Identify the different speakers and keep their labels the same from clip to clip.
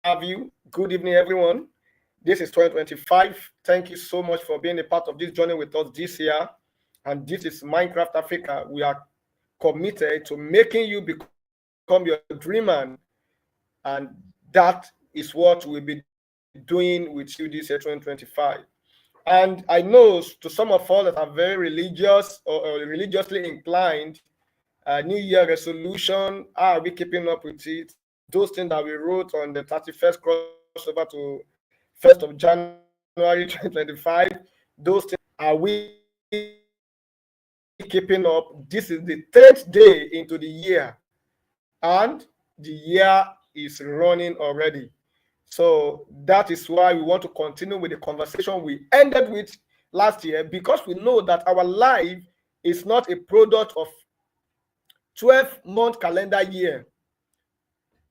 Speaker 1: have you. Good evening, everyone. This is 2025. Thank you so much for being a part of this journey with us this year. And this is Minecraft Africa. We are committed to making you become your dream man. And that is what we'll be doing with you this year, 2025. And I know to some of us that are very religious or religiously inclined, New Year resolution, are we keeping up with it? Those things that we wrote on the 31st crossover to 1st of January 2025, those things, are we keeping up? This is the 10th day into the year, and the year is running already. So that is why we want to continue with the conversation we ended with last year, because we know that our life is not a product of 12-month calendar year.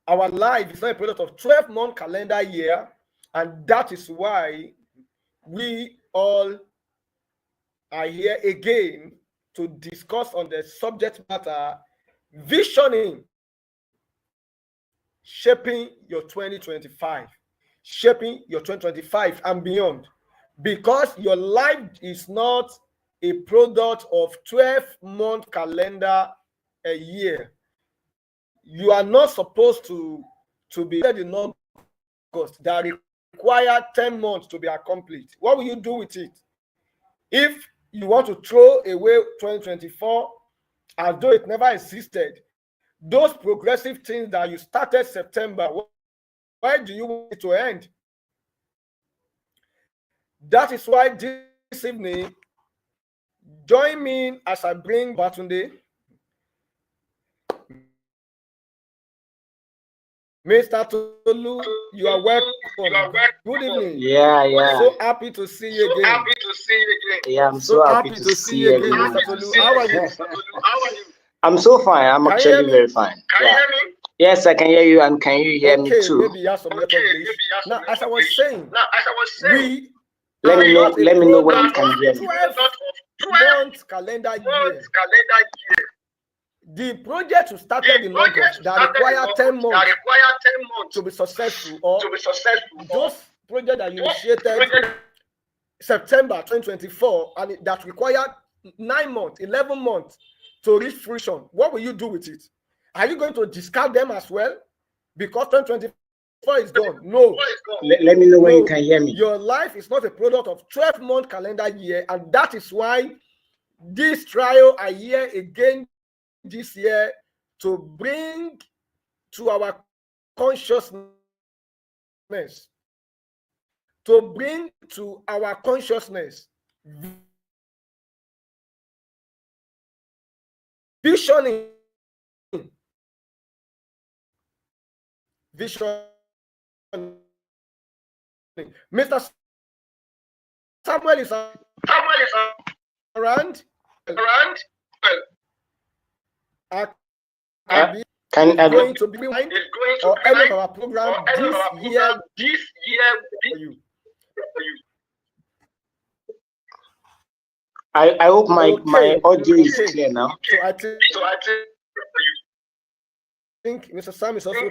Speaker 1: Our life is not a product of 12-month calendar year, and that is why we all are here again to discuss on the subject matter visioning, shaping your 2025, shaping your 2025 and beyond, because your life is not a product of 12-month calendar a year. You are not supposed to be in August that require 10 months to be accomplished. What will you do with it? If you want to throw away 2024 as though it never existed, those progressive things that you started September, why do you want it to end? That is why this evening, join me as I bring Babatunde. Mr. Tolu, you are welcome. Good evening.
Speaker 2: Yeah.
Speaker 1: So happy to see you again.
Speaker 2: Yeah, I'm so happy to see you again.
Speaker 1: Mr. Tolu. How are you?
Speaker 2: I'm so fine. I'm
Speaker 1: Can you
Speaker 2: actually
Speaker 1: hear me?
Speaker 2: very fine. Yeah. Yes, I can hear you, and can you hear me
Speaker 1: Okay,
Speaker 2: too?
Speaker 1: maybe you have some network glitch. Now, as I was saying, we
Speaker 2: Let
Speaker 1: are
Speaker 2: me know.
Speaker 1: not a
Speaker 2: Let me know when you
Speaker 1: product
Speaker 2: can hear
Speaker 1: of
Speaker 2: me.
Speaker 1: 12-month calendar year. The project we started in August that require 10 months to be successful, or those projects that you initiated September 2024 and that required 9 months, 11 months to reach fruition, what will you do with it? Are you going to discard them as well? Because 2024 is gone. No.
Speaker 2: Let me know when you can hear me.
Speaker 1: Your life is not a product of 12-month calendar year, and that is why this trial are here again this year to bring to our consciousness, visioning. Mr. Samuel is around.
Speaker 2: Can
Speaker 1: Is going to be rewind or any of our program this year for you.
Speaker 2: I hope my audio is clear now.
Speaker 1: So I think Mr. Sam is also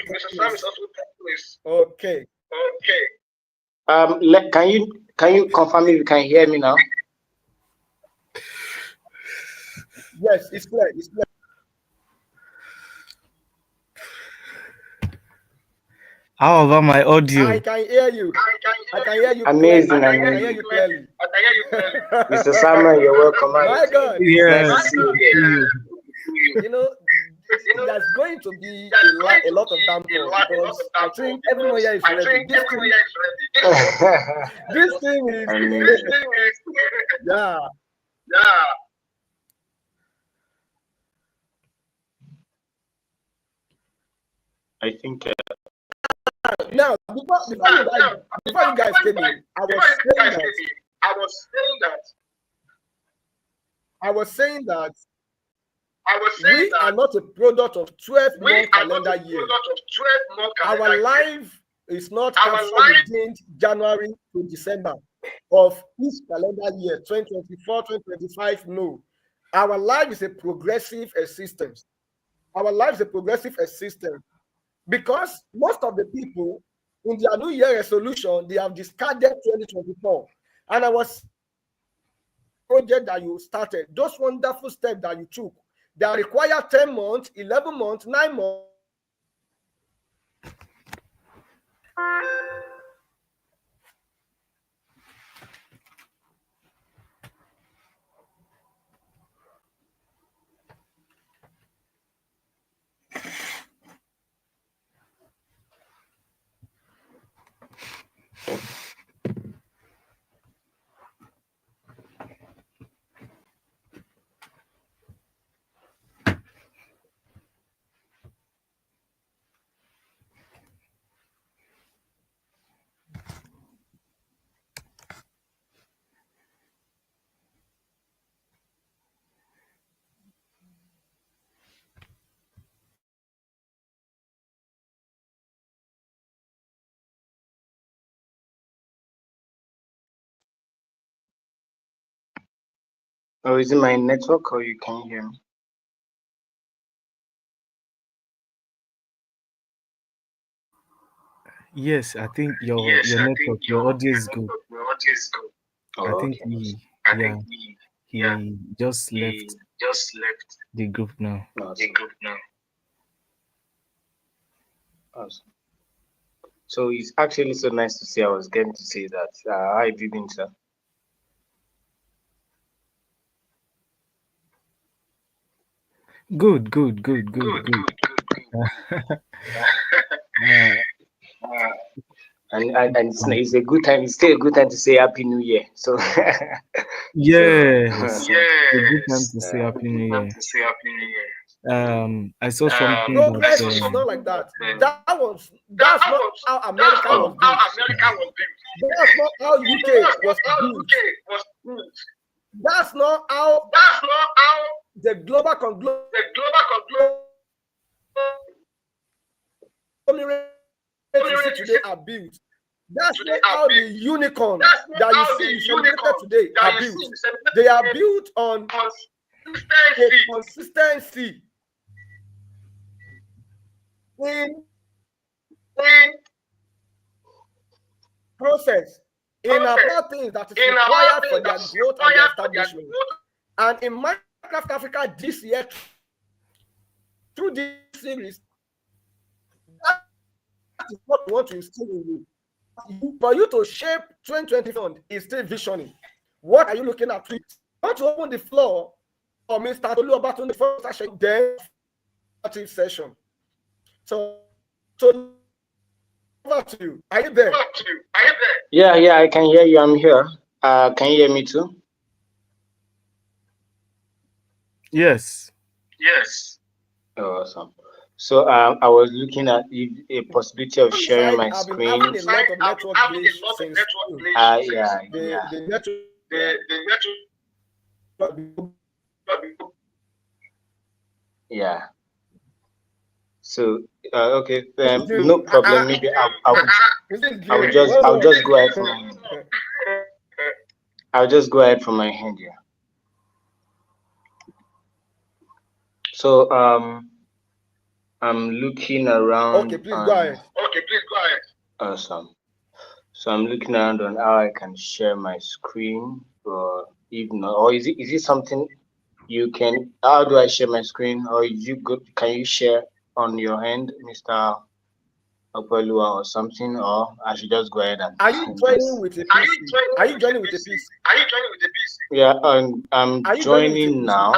Speaker 1: okay.
Speaker 2: Can you confirm if you can hear me now?
Speaker 1: Yes, it's clear.
Speaker 3: How about my audio?
Speaker 1: I can hear you.
Speaker 2: Amazing.
Speaker 1: I can hear you clearly.
Speaker 2: Mr. Samuel, you're welcome.
Speaker 1: My God.
Speaker 3: Yeah.
Speaker 2: Nice to see you.
Speaker 1: You know, there's going to be a lot of downpour because I think everyone here is ready. This thing is yeah.
Speaker 2: I think
Speaker 1: Now, before you guys came in, I was saying that we are not a product of 12-month calendar year. Our life is not captured within January to December of each calendar year, 2024, 2025. No. Our life is a progressive existence. Because most of the people in their New Year resolution, they have discarded 2024. And I was project that you started, those wonderful steps that you took, that require 10 months, 11 months, 9 months.
Speaker 2: Or is it my network or you can hear me?
Speaker 3: Yes, I think
Speaker 2: Yes,
Speaker 3: your
Speaker 2: I think
Speaker 3: network, your audio
Speaker 2: your
Speaker 3: is good.
Speaker 2: network, your audio is good.
Speaker 3: I
Speaker 2: Oh,
Speaker 3: think
Speaker 2: okay. I
Speaker 3: yeah,
Speaker 2: think yeah,
Speaker 3: he just
Speaker 2: he
Speaker 3: left
Speaker 2: just left
Speaker 3: the group now.
Speaker 2: the group now. Awesome. So it's actually so nice to see. I was getting to say that. I didn't, sir.
Speaker 3: Good.
Speaker 2: Good, good, good, good.
Speaker 3: Uh,
Speaker 2: And it's a good time. It's still a good time to say Happy New Year. So,
Speaker 3: yes, a good time
Speaker 2: yes,
Speaker 3: to say Happy New
Speaker 2: good time
Speaker 3: Year.
Speaker 2: to say Happy New Year.
Speaker 3: I saw something
Speaker 2: I
Speaker 3: that
Speaker 1: Progress
Speaker 2: saw
Speaker 1: is
Speaker 2: something
Speaker 1: not like that.
Speaker 2: that
Speaker 1: That's not how
Speaker 2: that's
Speaker 1: America
Speaker 2: not
Speaker 1: was
Speaker 2: how
Speaker 1: built.
Speaker 2: America was built.
Speaker 1: That's not how UK
Speaker 2: That's not
Speaker 1: was
Speaker 2: how
Speaker 1: built.
Speaker 2: UK was built.
Speaker 1: That's not how
Speaker 2: That's not how
Speaker 1: the global conglomerate
Speaker 2: the global
Speaker 1: you see
Speaker 2: conglomerate you
Speaker 1: today
Speaker 2: see
Speaker 1: are built. That's
Speaker 2: today
Speaker 1: not
Speaker 2: are
Speaker 1: how the
Speaker 2: built.
Speaker 1: unicorn
Speaker 2: That's not
Speaker 1: that you
Speaker 2: how
Speaker 1: see
Speaker 2: the
Speaker 1: is celebrated
Speaker 2: unicorn
Speaker 1: today
Speaker 2: that
Speaker 1: are
Speaker 2: you
Speaker 1: built.
Speaker 2: see celebrated
Speaker 1: They are
Speaker 2: today
Speaker 1: built on a
Speaker 2: consistency
Speaker 1: consistency in
Speaker 2: in
Speaker 1: process, in
Speaker 2: process,
Speaker 1: about things that is
Speaker 2: in our
Speaker 1: required for
Speaker 2: things that
Speaker 1: their
Speaker 2: is
Speaker 1: growth and their
Speaker 2: required for their
Speaker 1: establishment.
Speaker 2: growth.
Speaker 1: And in Minecraft Africa this year, through this series, that is what we want to instill in you. For you to shape 2020 fund is still visioning. What are you looking at? I want to open the floor for Mr. Toluobatun the first session, then session. So over to you. Are you there?
Speaker 2: Yeah, I can hear you. I'm here. Can you hear me too?
Speaker 3: yes.
Speaker 2: Yes. Oh, awesome. So I was looking at a possibility of
Speaker 1: On the
Speaker 2: sharing
Speaker 1: side,
Speaker 2: my
Speaker 1: I've been
Speaker 2: screen.
Speaker 1: having a lot of network glitch since
Speaker 2: Yeah,
Speaker 1: the network.
Speaker 2: the yeah. So okay, no problem. Maybe I'll just go ahead from my hand. I'll just go ahead from my hand here. So I'm looking around
Speaker 1: Okay, please go ahead.
Speaker 2: Awesome. So I'm looking around on how I can share my screen, or if not, or is it something you can? How do I share my screen? Or is you good? Can you share on your hand, Mr. Opelua, or something? Or I should just go ahead and
Speaker 1: Are you joining with a PC? Are you joining with a PC?
Speaker 2: Yeah, I'm
Speaker 1: Are you joining with a
Speaker 2: joining
Speaker 1: PC?
Speaker 2: now.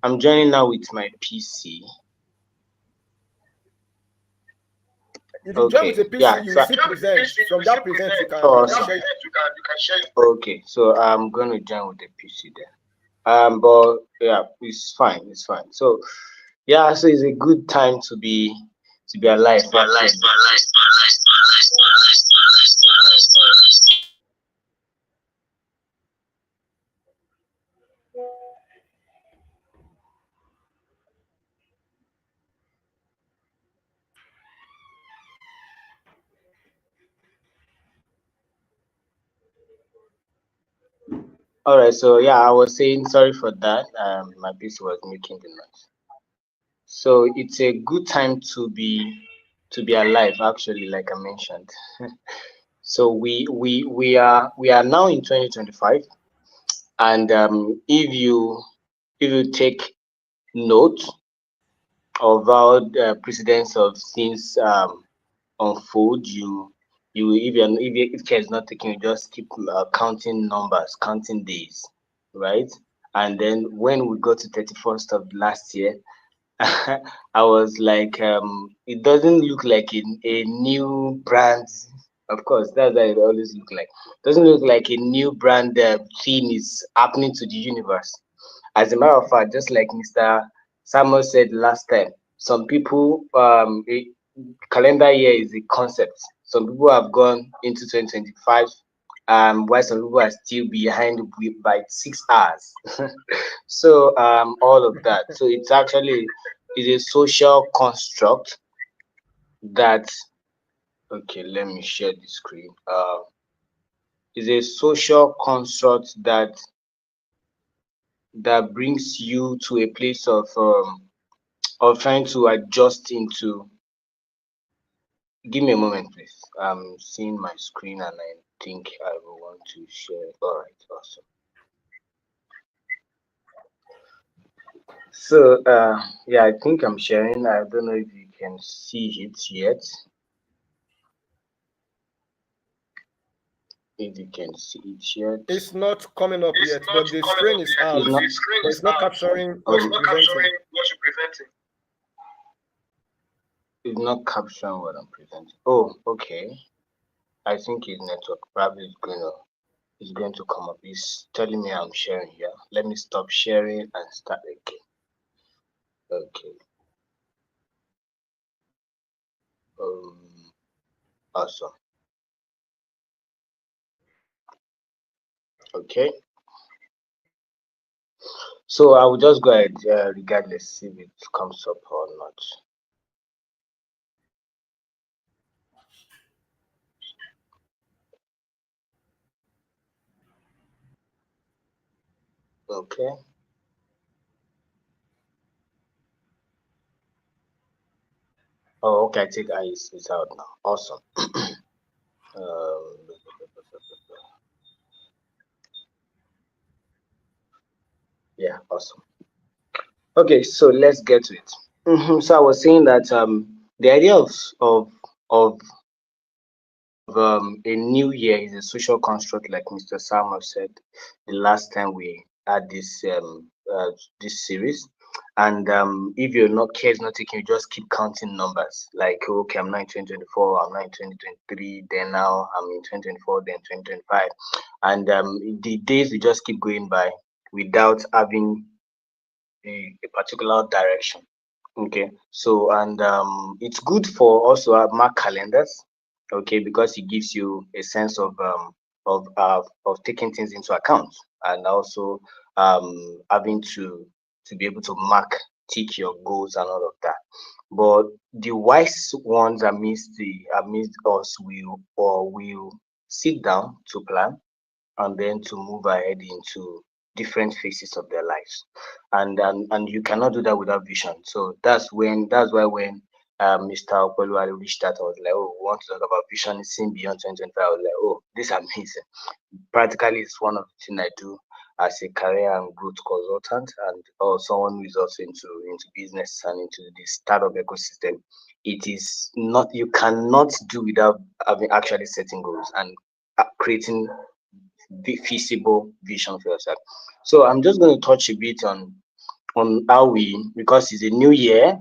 Speaker 2: I'm joining now with my PC.
Speaker 1: If you join with a PC,
Speaker 2: Yeah,
Speaker 1: you
Speaker 2: so
Speaker 1: will see present. From that present, you can
Speaker 2: awesome.
Speaker 1: share.
Speaker 2: Okay, so I'm gonna join with the PC then. But yeah, it's fine. It's fine. So yeah, so it's a good time to be alive. All right. So yeah, I was saying sorry for that. My PC was making the noise. So it's a good time to to be alive, actually, like I mentioned. So we are now in 2025, and if you take note of how the precedence of things unfold, if care is not taken, you just keep counting numbers, counting days, right? And then when we got to 31st of last year, I was like, it doesn't look like a new brand. Of course, that's how it always look like. Doesn't look like a new brand theme is happening to the universe. As a matter of fact, just like Mr. Samuel said last time, some people, a calendar year is a concept. Some people have gone into 2025, while some people are still behind by 6 hours. So all of that. So it's actually is a social construct that, okay, let me share the screen. Is a social construct that brings you to a place of trying to adjust into. Give me a moment, please. I'm seeing my screen and I think I will want to share. All right, awesome. So yeah, I think I'm sharing. I don't know if you can see it yet. If you can see it yet.
Speaker 1: It's not coming up yet, but the screen is out. But it's not capturing what you're presenting.
Speaker 2: It's not capturing what I'm presenting. Oh, okay. I think his network probably is going to come up. It's telling me I'm sharing here. Let me stop sharing and start again. Okay. Awesome. Okay. So I will just go ahead, regardless, see if it comes up or not. Okay. Oh, okay. I think it's out now. Awesome. Yeah, awesome. Okay, so let's get to it. So I was saying that the idea of a new year is a social construct, like Mr. Samuel said the last time we had this series. And if you're not care is not taking, you just keep counting numbers. Like, okay, I'm now in 2024, I'm now in 2023, then now I'm in 2024, then 2025, and the days will just keep going by without having a particular direction. Okay, so and it's good for also mark calendars, okay, because it gives you a sense of taking things into account, and also having to be able to mark, tick your goals and all of that. But the wise ones amidst us will sit down to plan and then to move ahead into different phases of their lives, and you cannot do that without vision. So that's why when Mr. Opoluwale reached out, I was like, oh, we want to talk about vision seeing beyond 2025. I was like, oh, this is amazing. Practically, it's one of the things I do as a career and growth consultant, and someone who is also into business and into the startup ecosystem. It is not, you cannot do without having actually setting goals and creating feasible vision for yourself. So I'm just going to touch a bit on how we, because it's a new year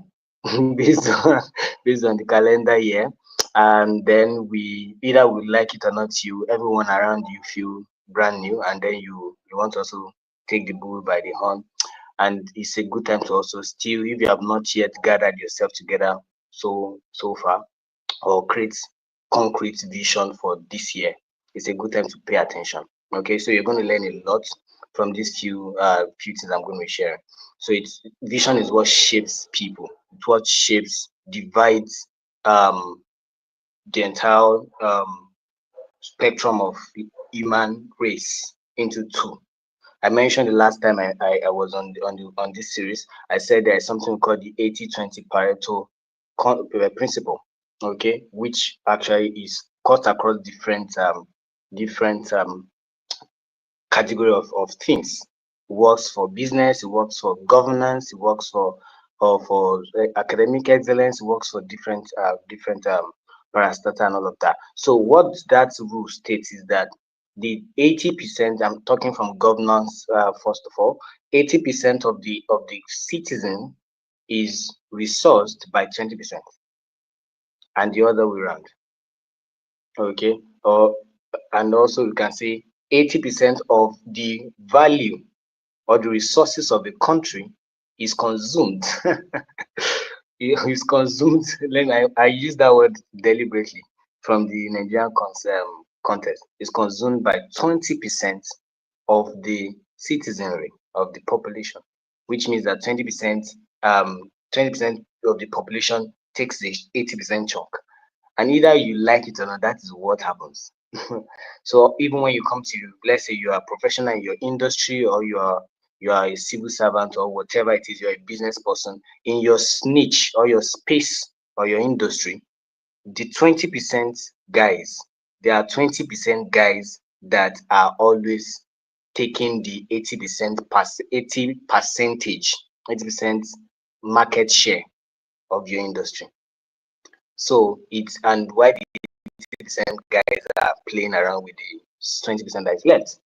Speaker 2: based on the calendar year, and then we either would like it or not, you everyone around you feel brand new, and then you want to also take the bull by the horn, and it's a good time to also still, if you have not yet gathered yourself together so far, or create concrete vision for this year, it's a good time to pay attention. Okay, so you're going to learn a lot from these few things I'm going to share. So it's vision is what shapes people. It's what shapes, divides the entire spectrum of human race into two. I mentioned the last time I was on this series. I said there is something called the 80-20 Pareto principle. okay, which actually is cut across different category of things. It works for business, it works for governance, it works for academic excellence, it works for different parastatal and all of that. So what that rule states is that the 80%, I'm talking from governance first of all, 80% of the citizen is resourced by 20%, and the other way around. Okay, or and also we can say 80% of the value or the resources of the country is consumed. Is consumed. I use that word deliberately from the Nigerian context. Is consumed by 20% of the citizenry of the population, which means that 20% of the population takes the 80% chunk. And either you like it or not, that is what happens. So even when you come to, let's say you are a professional in your industry, or you are a civil servant, or whatever it is, you're a business person in your niche or your space or your industry, the 20% guys, there are 20% guys that are always taking the 80 percentage 80% market share of your industry. So it's, and why the 80% guys are playing around with the 20% that is left.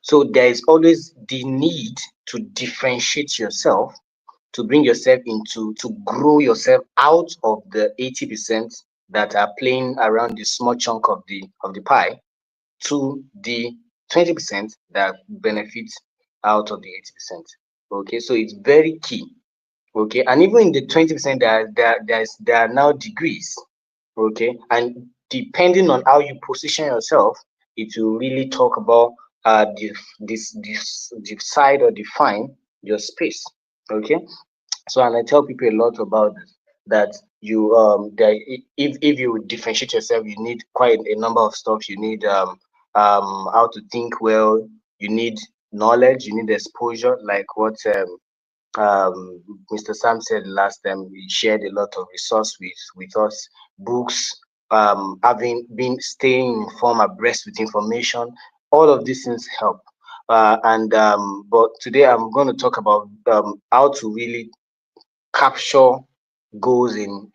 Speaker 2: So there is always the need to differentiate yourself, to bring yourself into, to grow yourself out of the 80% that are playing around the small chunk of the pie, to the 20% that benefits out of the 80%. Okay, so it's very key. Okay, and even in the 20%, there are now degrees. Okay, and depending on how you position yourself, it will really talk about this decide or define your space. Okay, so, and I tell people a lot about this, that you if you differentiate yourself, you need quite a number of stuff. You need how to think well, you need knowledge, you need exposure, like what Mr. Sam said last time. He shared a lot of resource with us, books, having been staying informed, abreast with information. All of these things help. And but today I'm going to talk about how to really capture goals in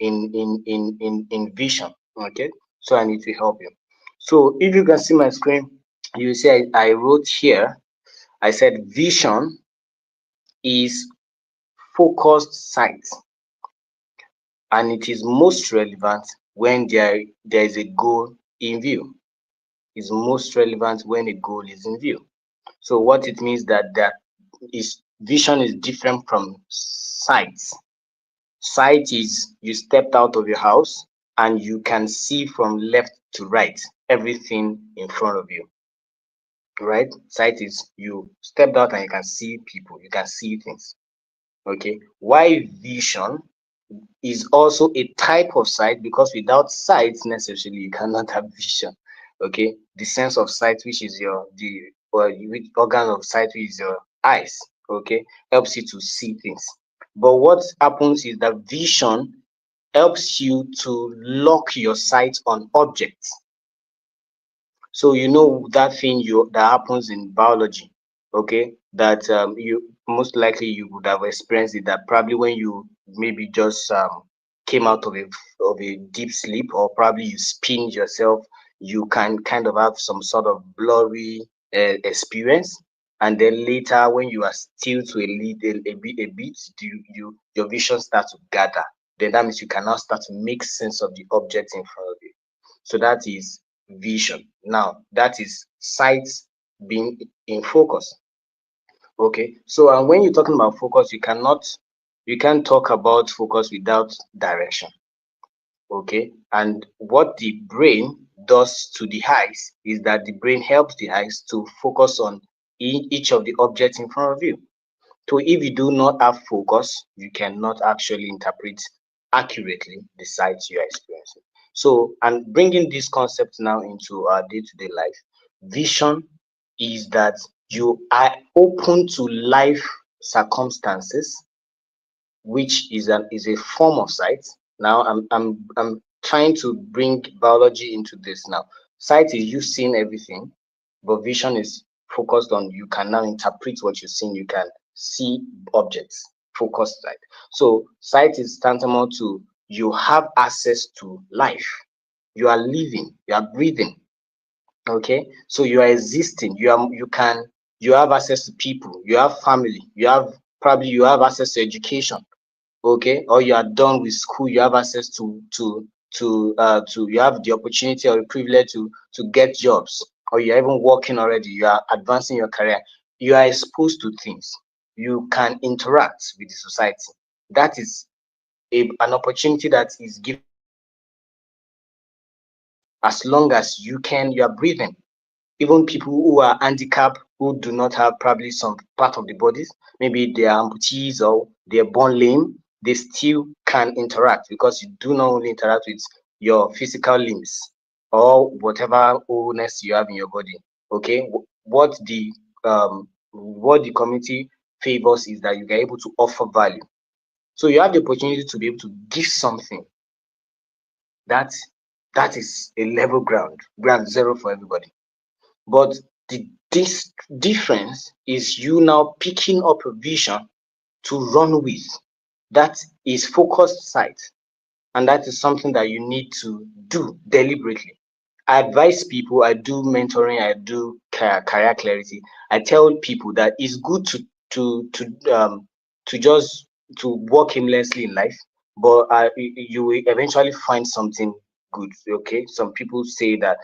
Speaker 2: vision. Okay, so I need to help you. So if you can see my screen, you see I wrote here. I said vision is focused sight, and it is most relevant when there is a goal in view. Is most relevant when a goal is in view. So what it means, that is, vision is different from sight. Sight is you stepped out of your house and you can see from left to right everything in front of you. Right? Sight is you stepped out and you can see people, you can see things. Okay. Why vision is also a type of sight, because without sight necessarily you cannot have vision. Okay, the sense of sight, which is which organ of sight, which is your eyes, okay, helps you to see things. But what happens is that vision helps you to lock your sight on objects. So you know that thing that happens in biology, okay? That you most likely you would have experienced it. That probably when you maybe just came out of a deep sleep, or probably you spin yourself, you can kind of have some sort of blurry experience, and then later when you are still to a bit, your vision starts to gather. Then that means you can now start to make sense of the object in front of you. So that is vision. Now that is sight being in focus. Okay, so when you're talking about focus, you can't talk about focus without direction. Okay, and what the brain does to the eyes is that the brain helps the eyes to focus on each of the objects in front of you. So if you do not have focus, you cannot actually interpret accurately the sight you are experiencing. So, and bringing this concept now into our day-to-day life, vision is that you are open to life circumstances, which is a form of sight. Now, I'm trying to bring biology into this now. Sight is you seeing everything, but vision is focused on you can now interpret what you're seeing. You can see objects, focused sight. So sight is tantamount to you have access to life. You are living, you are breathing. Okay, so you are existing. You have access to people. You have family. You have access to education. Okay, or you are done with school, you have access to you have the opportunity or the privilege to get jobs, or you're even working already, you are advancing your career, you are exposed to things, you can interact with the society. That is an opportunity that is given as long as you are breathing. Even people who are handicapped, who do not have probably some part of the bodies, maybe they are amputees or they're born lame, they still can interact, because you do not only interact with your physical limbs or whatever illness you have in your body. Okay, what the community favors is that you are able to offer value. So you have the opportunity to be able to give something. that that is a level ground zero for everybody. But this difference is you now picking up a vision to run with. That is focused sight, and that is something that you need to do deliberately. I advise people, I do mentoring, I do career clarity. I tell people that it's good to to um to just to walk aimlessly in life, but you will eventually find something good. Okay, some people say that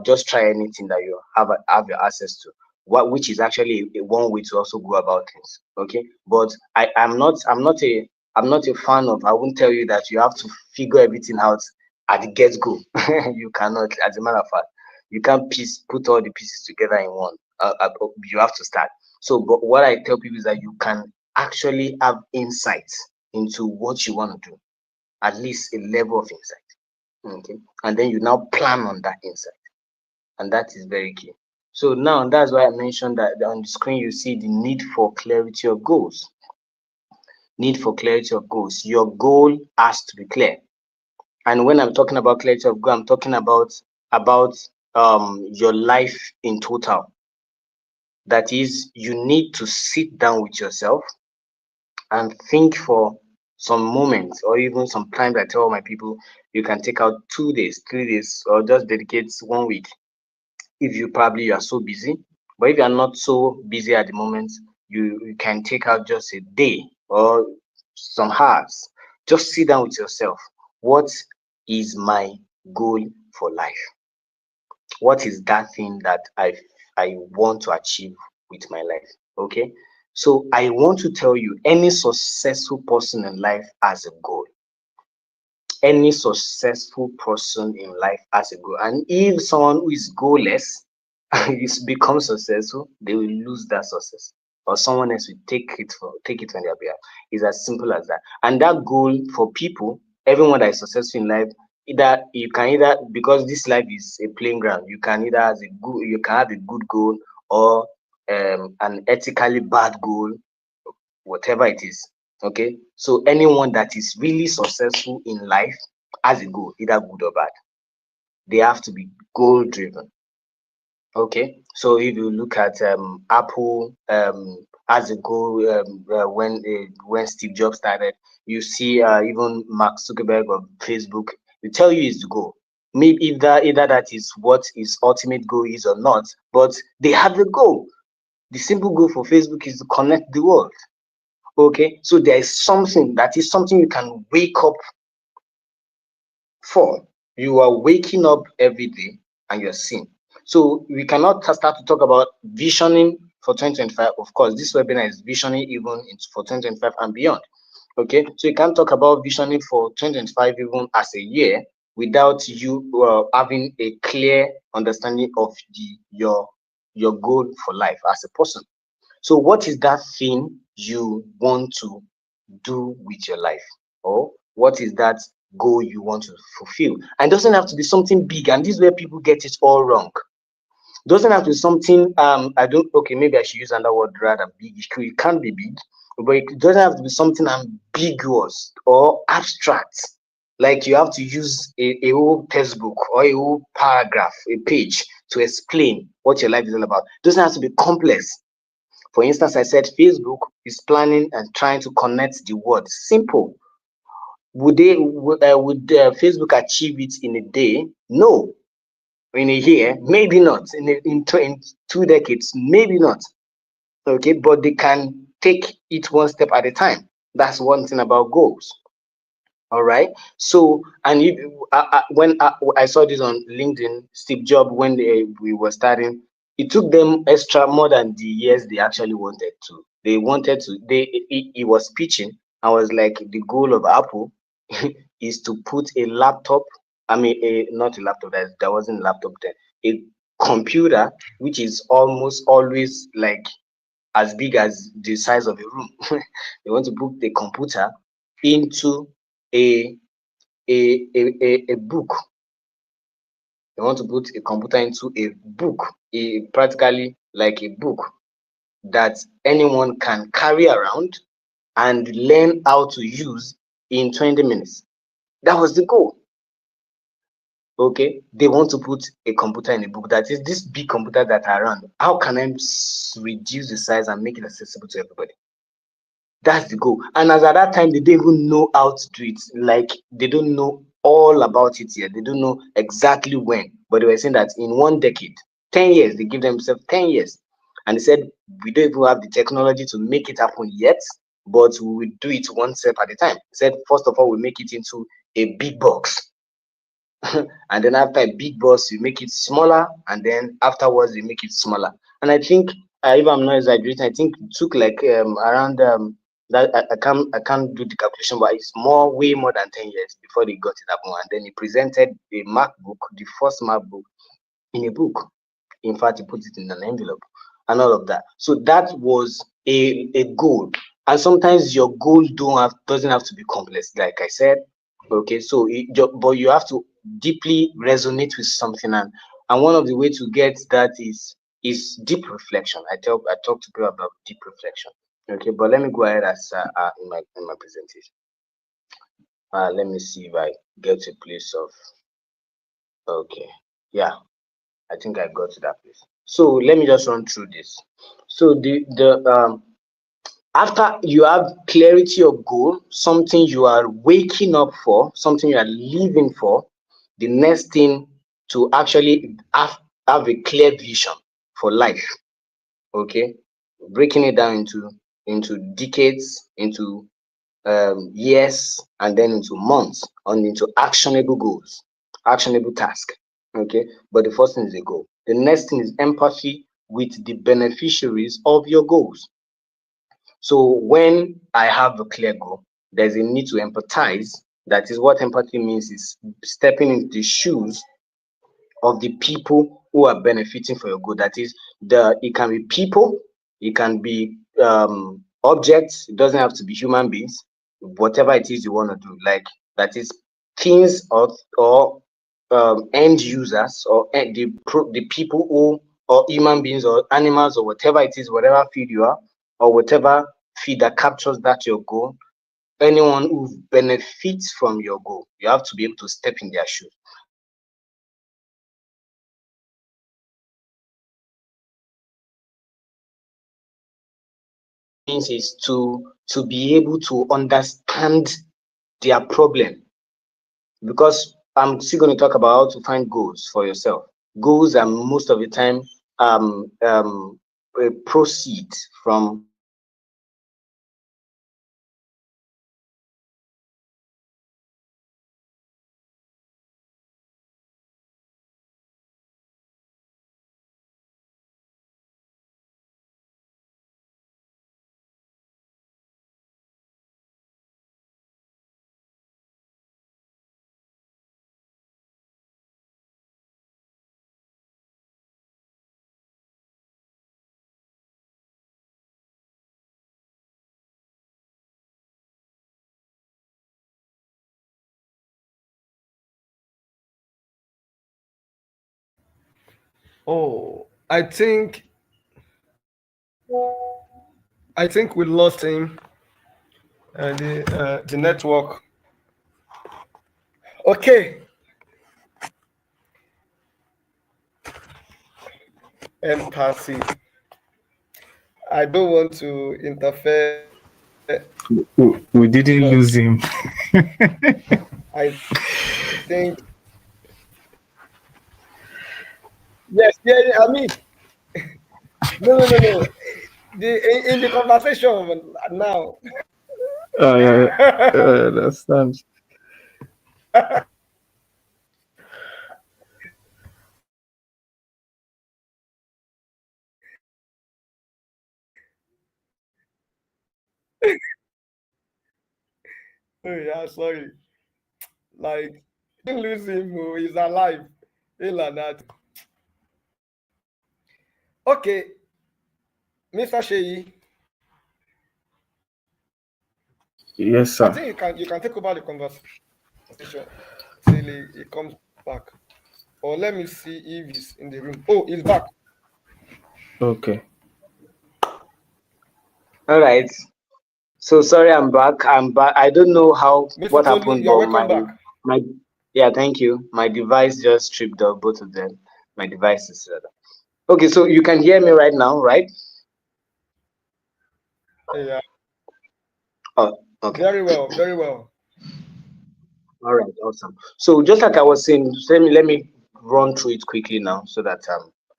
Speaker 2: just try anything that you have your access to. Which is actually one way to also go about things. Okay, but I'm not a fan of. I won't tell you that you have to figure everything out at the get go. You cannot. As a matter of fact, you can't put all the pieces together in one. You have to start. So, but what I tell people is that you can actually have insight into what you want to do, at least a level of insight. Okay, and then you now plan on that insight, and that is very key. So now that's why I mentioned that on the screen you see the need for clarity of goals. Need for clarity of goals. Your goal has to be clear. And when I'm talking about clarity of goal, I'm talking about your life in total. That is, you need to sit down with yourself and think for some moments, or even sometimes I tell my people you can take out 2 days, 3 days, or just dedicate 1 week if you are so busy. But if you are not so busy at the moment, you can take out just a day or some hours. Just sit down with yourself. What is my goal for life? What is that thing that I want to achieve with my life? Okay, so I want to tell you, any successful person in life has a goal. Any successful person in life has a goal, and if someone who is goalless is become successful, they will lose that success, or someone else will take it on their behalf. It's as simple as that. And that goal for people, everyone that is successful in life, either, because this life is a playing ground, you can have a good goal, or an ethically bad goal, whatever it is. Okay, so anyone that is really successful in life has a goal, either good or bad. They have to be goal driven. Okay, so if you look at Apple, has a goal, when Steve Jobs started, you see even Mark Zuckerberg of Facebook, they tell you is the goal. Maybe either that is what his ultimate goal is or not, but they have a goal. The simple goal for Facebook is to connect the world. Okay, so there is something you can wake up for. You are waking up every day and you're seeing. So we cannot start to talk about visioning for 2025. Of course, this webinar is visioning even for 2025 and beyond. Okay, so you can't talk about visioning for 2025 even as a year without you having a clear understanding of your goal for life as a person. So what is that thing you want to do with your life? Or what is that goal you want to fulfill? And it doesn't have to be something big. And this is where people get it all wrong. It doesn't have to be something, maybe I should use another word rather big. It can't be big, but it doesn't have to be something ambiguous or abstract. Like you have to use a whole textbook or a whole paragraph, a page to explain what your life is all about. It doesn't have to be complex. For instance, I said Facebook is planning and trying to connect the world. Simple. Would Facebook achieve it in a day? No. In a year? Maybe not. In 2 decades? Maybe not. Okay, but they can take it one step at a time. That's one thing about goals. All right. So, and when I saw this on LinkedIn, Steve Jobs, when we were starting, it took them extra more than the years they actually wanted to. They wanted to. He was pitching. I was like, the goal of Apple is to put a laptop. I mean, not a laptop. There wasn't a laptop then. A computer, which is almost always like as big as the size of a room. They want to put the computer into a a book. They want to put a computer into a book, practically like a book that anyone can carry around and learn how to use in 20 minutes. That was the goal. Okay, they want to put a computer in a book, that is this big computer that are around. How can I reduce the size and make it accessible to everybody? That's the goal. And as at that time, they don't even know how to do it. Like they don't know all about it yet. They don't know exactly when. But they were saying that in 1 decade, 10 years, they give themselves 10 years. And they said, we don't even have the technology to make it happen yet, but we will do it one step at a time. They said, first of all, we make it into a big box. And then after a big box, you make it smaller. And then afterwards, you make it smaller. And I think, if I'm not exaggerating, I think it took like around that I can't do the calculation, but it's way more than 10 years before they got it up. And then he presented the MacBook, the first MacBook, in a book. In fact, he put it in an envelope and all of that. So that was a goal. And sometimes your goal doesn't have to be complex, like I said. Okay, so but you have to deeply resonate with something, and one of the way to get that is deep reflection. I talk to people about deep reflection. Okay, but let me go ahead as in my presentation. Let me see if I get to a place of, okay, yeah, I think I got to that place. So let me just run through this. So the after you have clarity of goal, something you are waking up for, something you are living for, the next thing to actually have a clear vision for life. Okay, breaking it down into decades, into years, and then into months, and into actionable goals, actionable task. Okay, but the first thing is a goal. The next thing is empathy with the beneficiaries of your goals. So when I have a clear goal, there's a need to empathize. That is what empathy means, is stepping into the shoes of the people who are benefiting for your good. That is, it can be people, it can be objects, it doesn't have to be human beings, whatever it is you want to do. Like that is things or end users, or the people who, or human beings or animals or whatever it is, whatever field you are, or whatever field that captures that your goal. Anyone who benefits from your goal, you have to be able to step in their shoes. Means is to be able to understand their problem, because I'm still going to talk about how to find goals for yourself. Goals are most of the time proceed from
Speaker 1: Oh, I think we lost him. The network Okay. Empathy. I don't want to interfere,
Speaker 3: We
Speaker 1: but
Speaker 3: didn't lose him.
Speaker 1: I think yes, yeah, yeah, I mean, no. In the conversation now.
Speaker 3: I, I understand.
Speaker 1: Oh, yeah, sorry. Like, didn't lose him. Oh, he's alive. Ilanat. Okay, Mr. Sheyi,
Speaker 3: Yes,
Speaker 1: I
Speaker 3: sir.
Speaker 1: think you can take over the conversation till he comes back. Or let me see if he's in the room. Oh, he's back.
Speaker 3: Okay.
Speaker 2: All right. So sorry, I'm back. I'm back. I don't know how
Speaker 1: Mr.
Speaker 2: what
Speaker 1: Tolu,
Speaker 2: happened,
Speaker 1: you are
Speaker 2: but
Speaker 1: welcome back.
Speaker 2: my yeah, thank you. My device just tripped up, both of them. My devices. Rather. Okay, so you can hear me right now, right?
Speaker 1: Yeah,
Speaker 2: Oh, okay.
Speaker 1: very well, very well.
Speaker 2: All right, awesome. So just like I was saying, let me run through it quickly now so that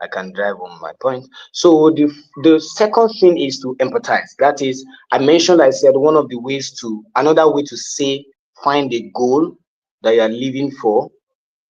Speaker 2: I can drive on my point. So the second thing is to empathize. That is, I said one of the ways to another way to say find a goal that you are living for.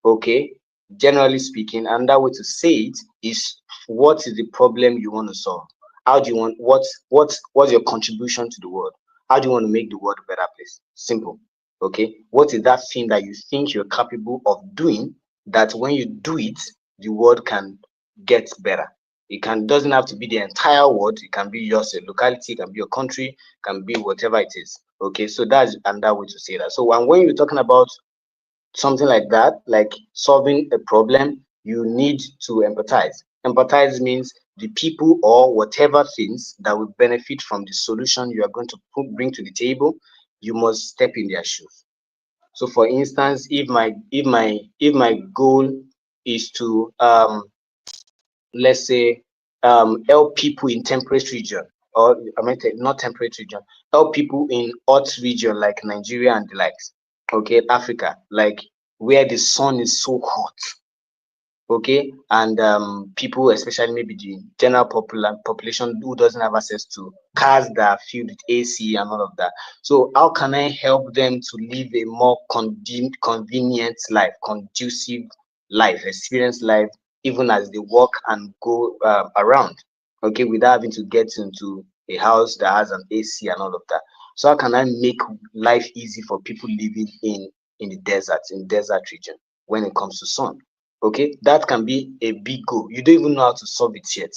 Speaker 2: Okay, generally speaking, another way to say it is what is the problem you want to solve? How do you want what's your contribution to the world? How do you want to make the world a better place? Simple. Okay, what is that thing that you think you're capable of doing that when you do it, the world can get better? It can doesn't have to be the entire world, it can be just a locality, it can be a country, it can be whatever it is. Okay, so that's another way to say that. So when you're talking about something like that, like solving a problem, you need to empathize. Empathize means the people or whatever things that will benefit from the solution you are going to bring to the table, you must step in their shoes. So, for instance, if my goal is to let's say help people in temperate region, or I mean not temperate region, help people in hot region like Nigeria and the likes, okay, Africa, like where the sun is so hot, okay, and people, especially maybe the general population who doesn't have access to cars that are filled with AC and all of that. So how can I help them to live a more convenient life, conducive life, experience life, even as they walk and go around, okay, without having to get into a house that has an AC and all of that. So how can I make life easy for people living in the desert, in desert region, when it comes to sun? Okay, that can be a big goal. You don't even know how to solve it yet,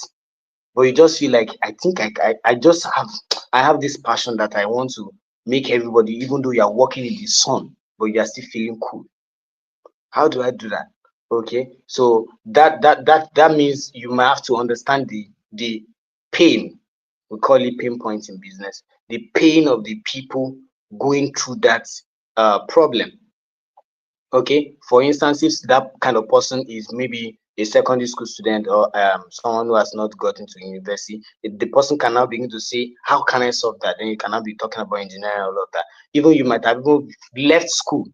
Speaker 2: but you just feel like, I think I just have I have this passion that I want to make everybody, even though you are working in the sun, but you are still feeling cool. How do I do that? Okay, so that means you might have to understand the pain. We call it pain points in business. The pain of the people going through that problem. Okay, for instance, if that kind of person is maybe a secondary school student, or someone who has not gotten to university, the person can now begin to say, how can I solve that? Then you cannot be talking about engineering and all of that. Even you might have even left school,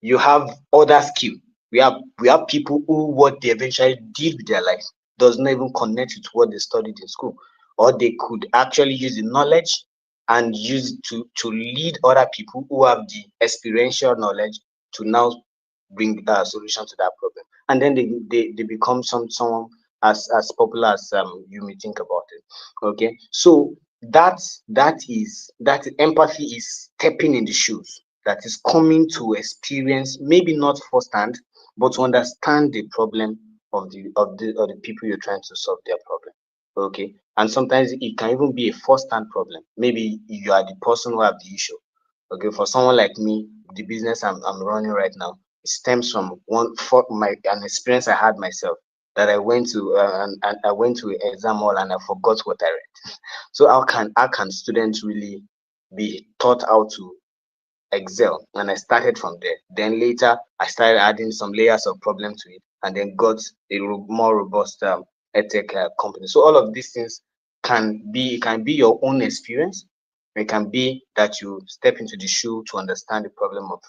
Speaker 2: you have other skill. We have people who what they eventually did with their life does not even connect with what they studied in school, or they could actually use the knowledge and use it to lead other people who have the experiential knowledge to now bring a solution to that problem, and then they become someone as popular as you may think about it. Okay, so that empathy is stepping in the shoes, that is coming to experience, maybe not firsthand, but to understand the problem of the people you're trying to solve their problem. Okay, and sometimes it can even be a first-hand problem. Maybe you are the person who have the issue. Okay, for someone like me, the business I'm running right now, it stems from one for my an experience I had myself, that I went to and I went to an exam hall and I forgot what I read. So how can students really be taught how to excel, and I started from there. Then later I started adding some layers of problem to it, and then got a more robust edtech company. So all of these things can be your own experience. It can be that you step into the shoe to understand the problem of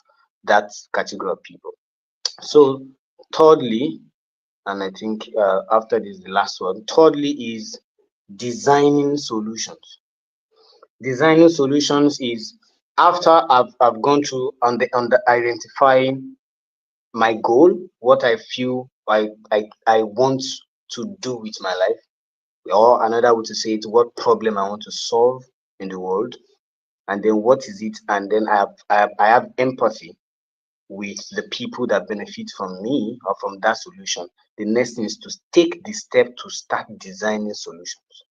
Speaker 2: that category of people. So thirdly, and I think after this the last one, thirdly is designing solutions. Designing solutions is after I've gone through on the identifying my goal, what I feel I want to do with my life, or another way to say it, what problem I want to solve in the world, and then what is it, and then I have empathy with the people that benefit from me or from that solution. The next thing is to take the step to start designing solutions.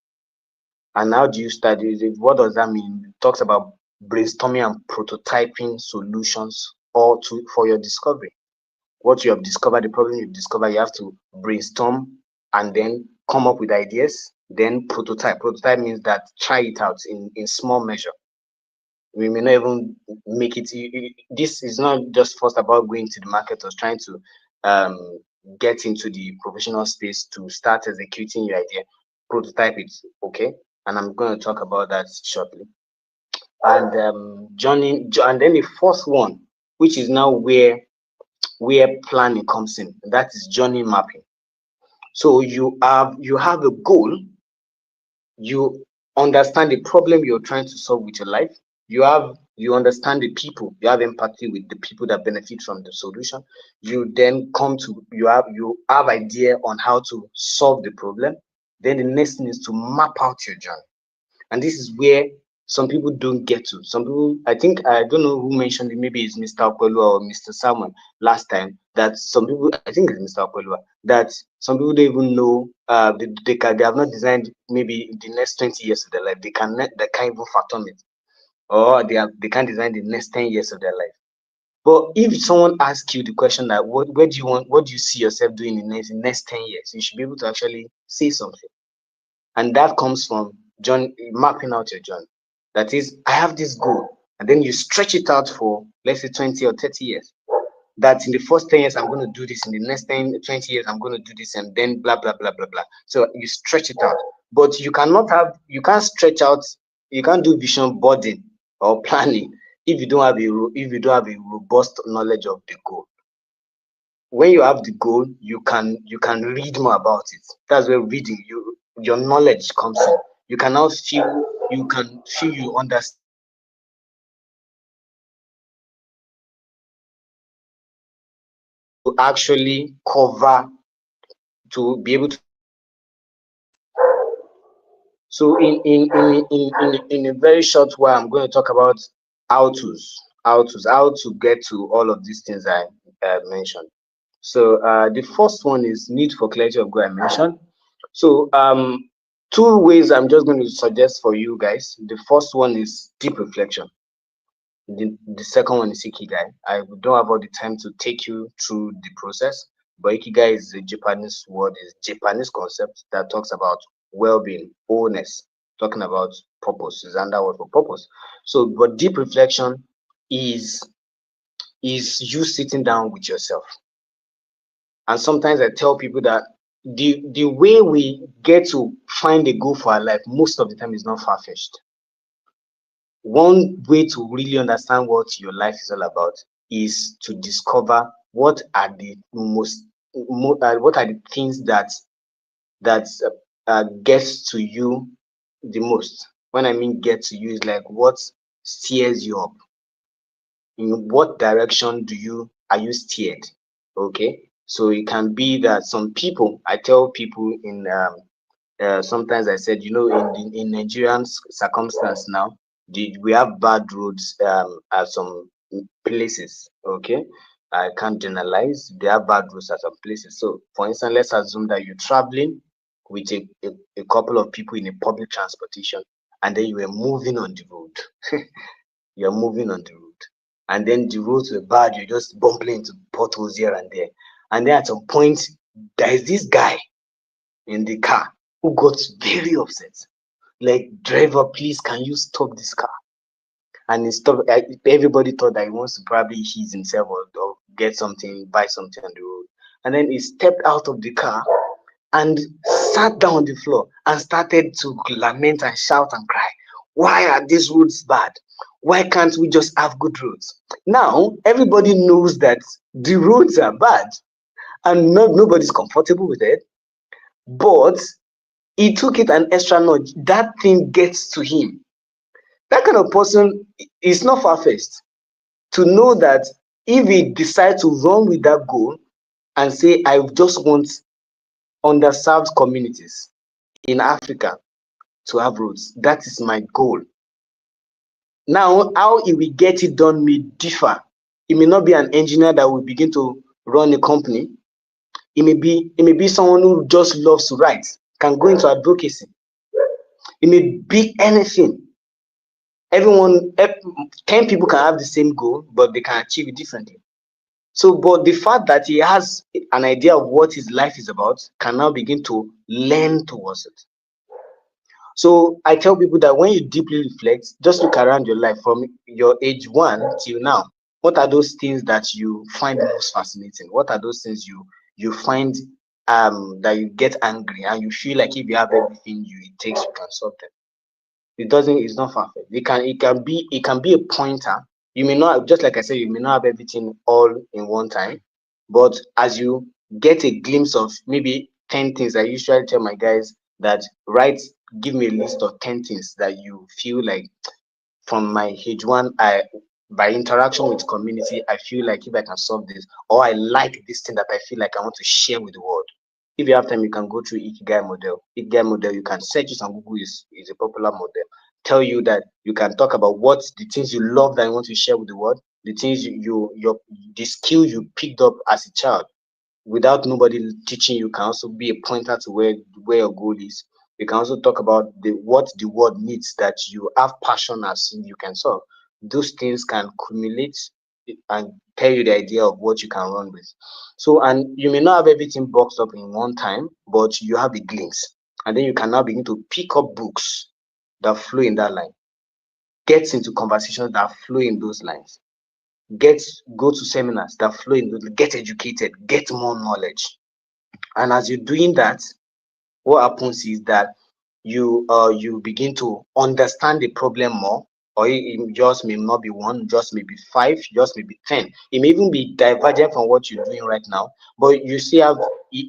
Speaker 2: And how do you start it? What does that mean? It talks about brainstorming and prototyping solutions or for your discovery. What you have discovered, the problem you've discovered, you have to brainstorm and then come up with ideas, then prototype. Prototype means that try it out in small measure. We may not even make it. This is not just first about going to the market or trying to get into the professional space to start executing your idea. Prototype it, okay? And I'm going to talk about that shortly. And journey, and then the fourth one, which is now where planning comes in, that is journey mapping. So you have a goal, you understand the problem you're trying to solve with your life, you understand the people, you have empathy with the people that benefit from the solution. You then come to you have idea on how to solve the problem. Then the next thing is to map out your journey. And this is where some people don't get to. Some people, I think, I don't know who mentioned it, maybe it's Mr. Okwelu or Mr. Salmon last time, that some people, I think it's Mr. Okwelu, that some people don't even know, they have not designed maybe in the next 20 years of their life. They can't even fathom it. Or they can't design the next 10 years of their life. But if someone asks you the question that what do you see yourself doing in the next 10 years, you should be able to actually say something. And that comes from mapping out your journey. That is, I have this goal, and then you stretch it out for, let's say, 20 or 30 years. That in the first 10 years, I'm going to do this. In the next 10, 20 years, I'm going to do this, and then blah, blah, blah, blah, blah. So you stretch it out. But you can't stretch out, you can't do vision boarding or planning if you don't have a robust knowledge of the goal. When you have the goal, you can read more about it. That's where reading your knowledge comes in. You can now feel you understand to actually cover, to be able to. So in a very short while, I'm going to talk about how to get to all of these things I mentioned. So the first one is need for clarity of goal I mentioned. So two ways I'm just going to suggest for you guys. The first one is deep reflection. The second one is ikigai. I don't have all the time to take you through the process, but ikigai is a Japanese word, is Japanese concept that talks about well-being, wholeness, talking about purpose, is another word for purpose. So, but deep reflection is you sitting down with yourself. And sometimes I tell people that the way we get to find a goal for our life most of the time is not far-fetched. One way to really understand what your life is all about is to discover what are the things that gets to you the most. When I mean get to you, is like what steers you up. In what direction are you steered? Okay, so it can be that some people, I tell people in sometimes I said, in Nigerian circumstance now, we have bad roads at some places. Okay, I can't generalize. They have bad roads at some places. So, for instance, let's assume that you're traveling with a couple of people in a public transportation, and then you were moving on the road. You're moving on the road, and then the roads were bad. You're just bumping into potholes here and there, and then at some point, there is this guy in the car who got very upset. Like, driver, please, can you stop this car? and he stopped. Everybody thought that he wants to probably ease himself or get something, buy something on the road. And then he stepped out of the car and sat down on the floor and started to lament and shout and cry. Why are these roads bad? Why can't we just have good roads? Now everybody knows that the roads are bad and nobody's comfortable with it, but he took it an extra notch. That thing gets to him. That kind of person is not far-fetched to know that if he decides to run with that goal and say, I just want underserved communities in Africa to have roads, that is my goal. Now, how he will get it done may differ. He may not be an engineer that will begin to run a company. He may be someone who just loves to write, can go into advocacy. It may be anything. 10 people can have the same goal, but they can achieve it differently. So, but the fact that he has an idea of what his life is about can now begin to learn towards it. So I tell people that when you deeply reflect, just look around your life from your age 1 till now. What are those things that you find most fascinating? What are those things you find that you get angry and you feel like if you have everything it takes, you can solve them? It's not perfect. It can be a pointer. You may not, just like I said, you may not have everything all in one time, but as you get a glimpse of maybe 10 things, I usually tell my guys that give me a list of 10 things that you feel like from my age 1, by interaction with community, I feel like if I can solve this, or I like this thing that I feel like I want to share with the world. If you have time, you can go through Ikigai model. Ikigai model, you can search it on Google, is a popular model. Tell you that you can talk about what the things you love that you want to share with the world, the things the skill you picked up as a child without nobody teaching you can also be a pointer to where your goal is. You can also talk about what the world needs that you have passion as you can solve. Those things can accumulate and tell you the idea of what you can run with. So, and you may not have everything boxed up in one time, but you have a glimpse. And then you can now begin to pick up books that flow in that line, get into conversations that flow in those lines, go to seminars that flow in those, get educated, get more knowledge. And as you're doing that, what happens is that you begin to understand the problem more, or it just may not be one, just maybe 5, just maybe 10. It may even be divergent from what you're doing right now, but you still have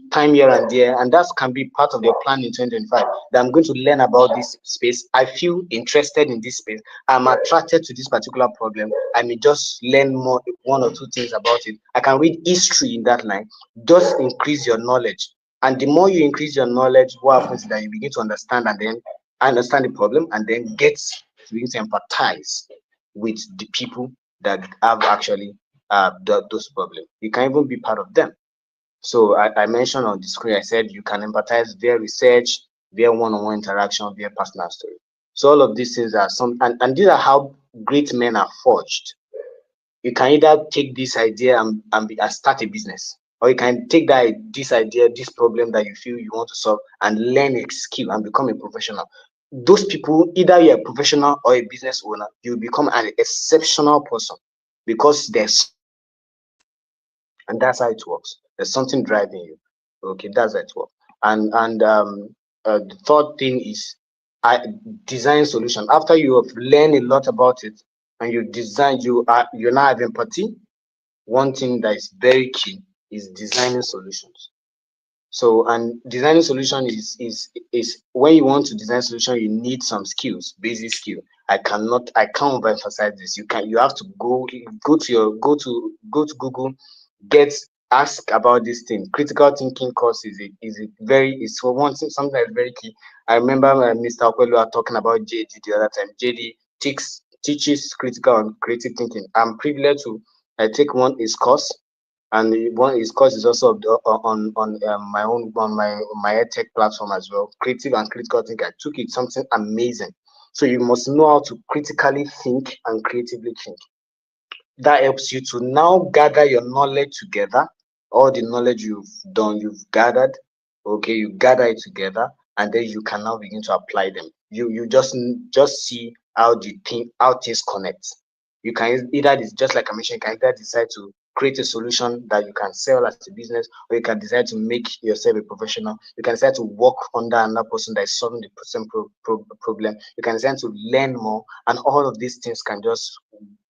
Speaker 2: time here and there, and that can be part of your plan in 2025. That I'm going to learn about this space. I feel interested in this space. I'm attracted to this particular problem. I may just learn more, 1 or 2 things about it. I can read history in that line. Just increase your knowledge. And the more you increase your knowledge, what happens is that you begin to understand and then understand the problem and then begin to empathize with the people that have actually those problems. You can even be part of them. So I mentioned on the screen, I said you can empathize via research, via one-on-one interaction, via personal story. So all of these things are and these are how great men are forged. You can either take this idea and start a business, or you can take this idea, this problem that you feel you want to solve, and learn a skill and become a professional. Those people, either you're a professional or a business owner, you become an exceptional person because and that's how it works. There's something driving you. Okay, that's how it works. And the third thing is design solution. After you have learned a lot about it and you design, you now have empathy. One thing that is very key is designing solutions. So, and designing solution is when you want to design solution, you need some skills, basic skill. I can't overemphasize this. You have to go to Google, ask about this thing. Critical thinking course is for one thing, something that's very key. I remember Mr. Okwelu talking about JD the other time. JD teaches critical and creative thinking. I'm privileged to take his course, and his course is also on my own on my edtech platform as well. Creative and critical thinking. I took it, something amazing. So you must know how to critically think and creatively think. That helps you to now gather your knowledge together, all the knowledge you've gathered. Okay, you gather it together, and then you can now begin to apply them. You just see how the thing, how things connect. You can either, just like I mentioned, you can either decide to create a solution that you can sell as a business, or you can decide to make yourself a professional. You can decide to work under another person that is solving the same problem. You can decide to learn more, and all of these things can just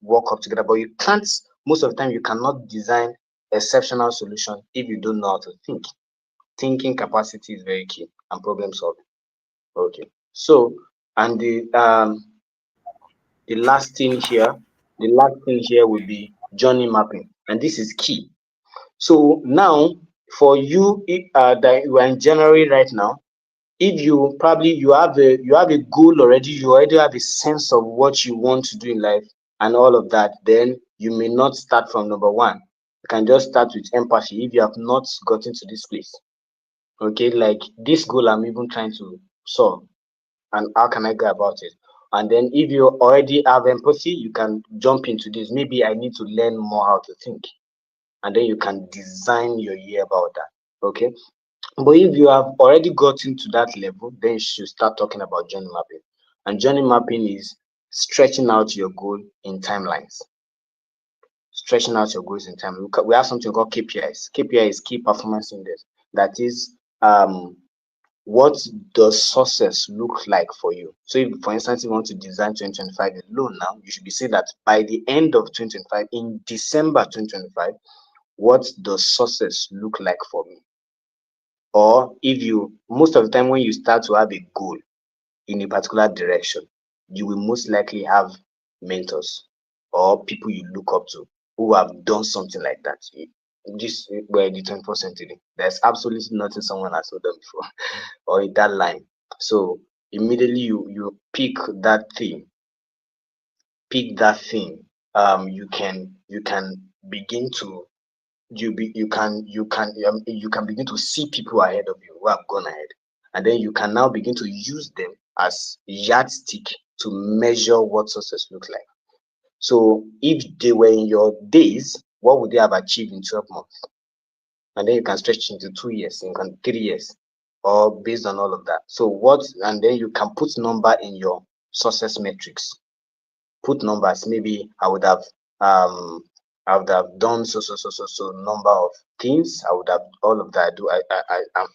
Speaker 2: work up together. But you can't, most of the time, you cannot design exceptional solution if you don't know how to think. Thinking capacity is very key, and problem solving. Okay. So, and the last thing here will be journey mapping, and this is key. So now, for you, that you are in January right now, if you probably you have a goal already, you already have a sense of what you want to do in life and all of that, then you may not start from number one. You can just start with empathy if you have not gotten to this place. Okay, like this goal I'm even trying to solve, and how can I go about it? And then if you already have empathy, you can jump into this. Maybe I need to learn more how to think, and then you can design your year about that. Okay. But if you have already gotten to that level, then you should start talking about journey mapping. And journey mapping is stretching out your goal in timelines. Stretching out your goals in time. We have something called KPIs. KPI is key performance index. That is what does success look like for you? So if, for instance, you want to design 2025 alone now, you should be saying that by the end of 2025, in December 2025, what does success look like for me? Or if you, most of the time when you start to have a goal in a particular direction, you will most likely have mentors or people you look up to who have done something like that. This, we're in the 21st century. There's absolutely nothing someone has done before or in that line. So immediately you pick that thing, you can begin to you can begin to see people ahead of you who have gone ahead, and then you can now begin to use them as yardstick to measure what success looks like. So if they were in your days, what would they have achieved in 12 months? And then you can stretch into 2 years, you can 3 years, or based on all of that. So and then you can put number in your success metrics. Put numbers. Maybe I would have done so number of things. I would have all of that.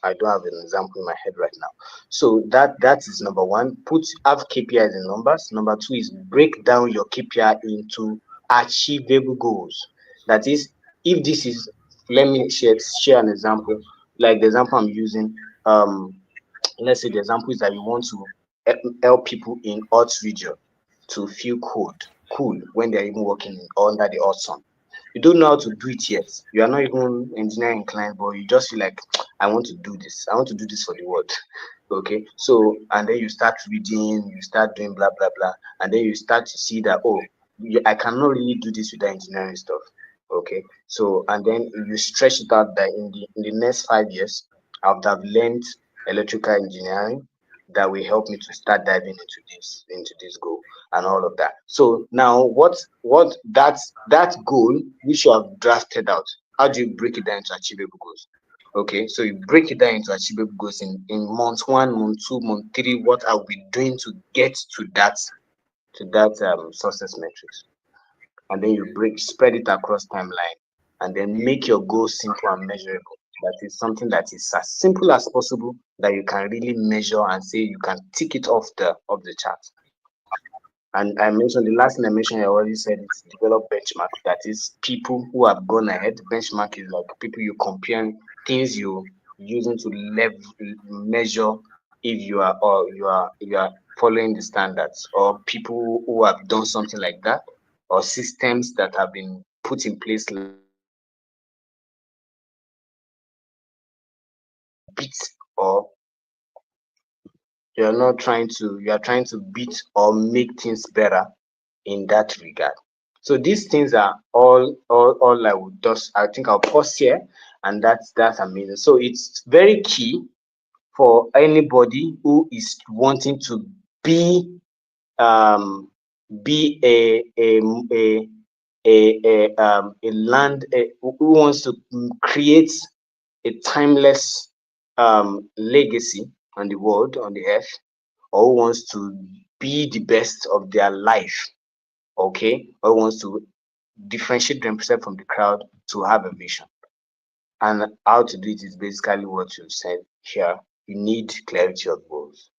Speaker 2: I don't have an example in my head right now. So that is number one. Have KPIs in numbers. Number two is break down your KPI into achievable goals. That is, if this is, let me share an example. Like the example I'm using, let's say the example is that you want to help people in hot region to feel cool when they're even working under the hot sun. You don't know how to do it yet. You are not even engineering inclined, but you just feel like, I want to do this. I want to do this for the world. Okay. So, and then you start reading, you start doing blah, blah, blah. And then you start to see that, oh, I cannot really do this with the engineering stuff. Okay. So, and then you stretch it out that in the next 5 years, I would have learned electrical engineering that will help me to start diving into this goal and all of that. So now what that goal which you have drafted out, how do you break it down into achievable goals? Okay, so you break it down into achievable goals in month 1, month 2, month 3. What are we doing to get to that success metrics? And then you spread it across timeline, and then make your goals simple and measurable. That is something that is as simple as possible that you can really measure and say you can tick it off the chart. And I mentioned, the last thing I mentioned, I already said, it's develop benchmark. That is people who have gone ahead. Benchmark is like people you compare, things you using to measure if you are following the standards, or people who have done something like that, or systems that have been put in place like beat, or you are trying to beat or make things better in that regard. So these things are all I would just, I think I'll pause here, and that's amazing. So it's very key for anybody who is wanting to be be a land who wants to create a timeless legacy on the world, on the earth, or who wants to be the best of their life, okay, or wants to differentiate themselves from the crowd to have a vision. And how to do it is basically what you said here. You need clarity of goals.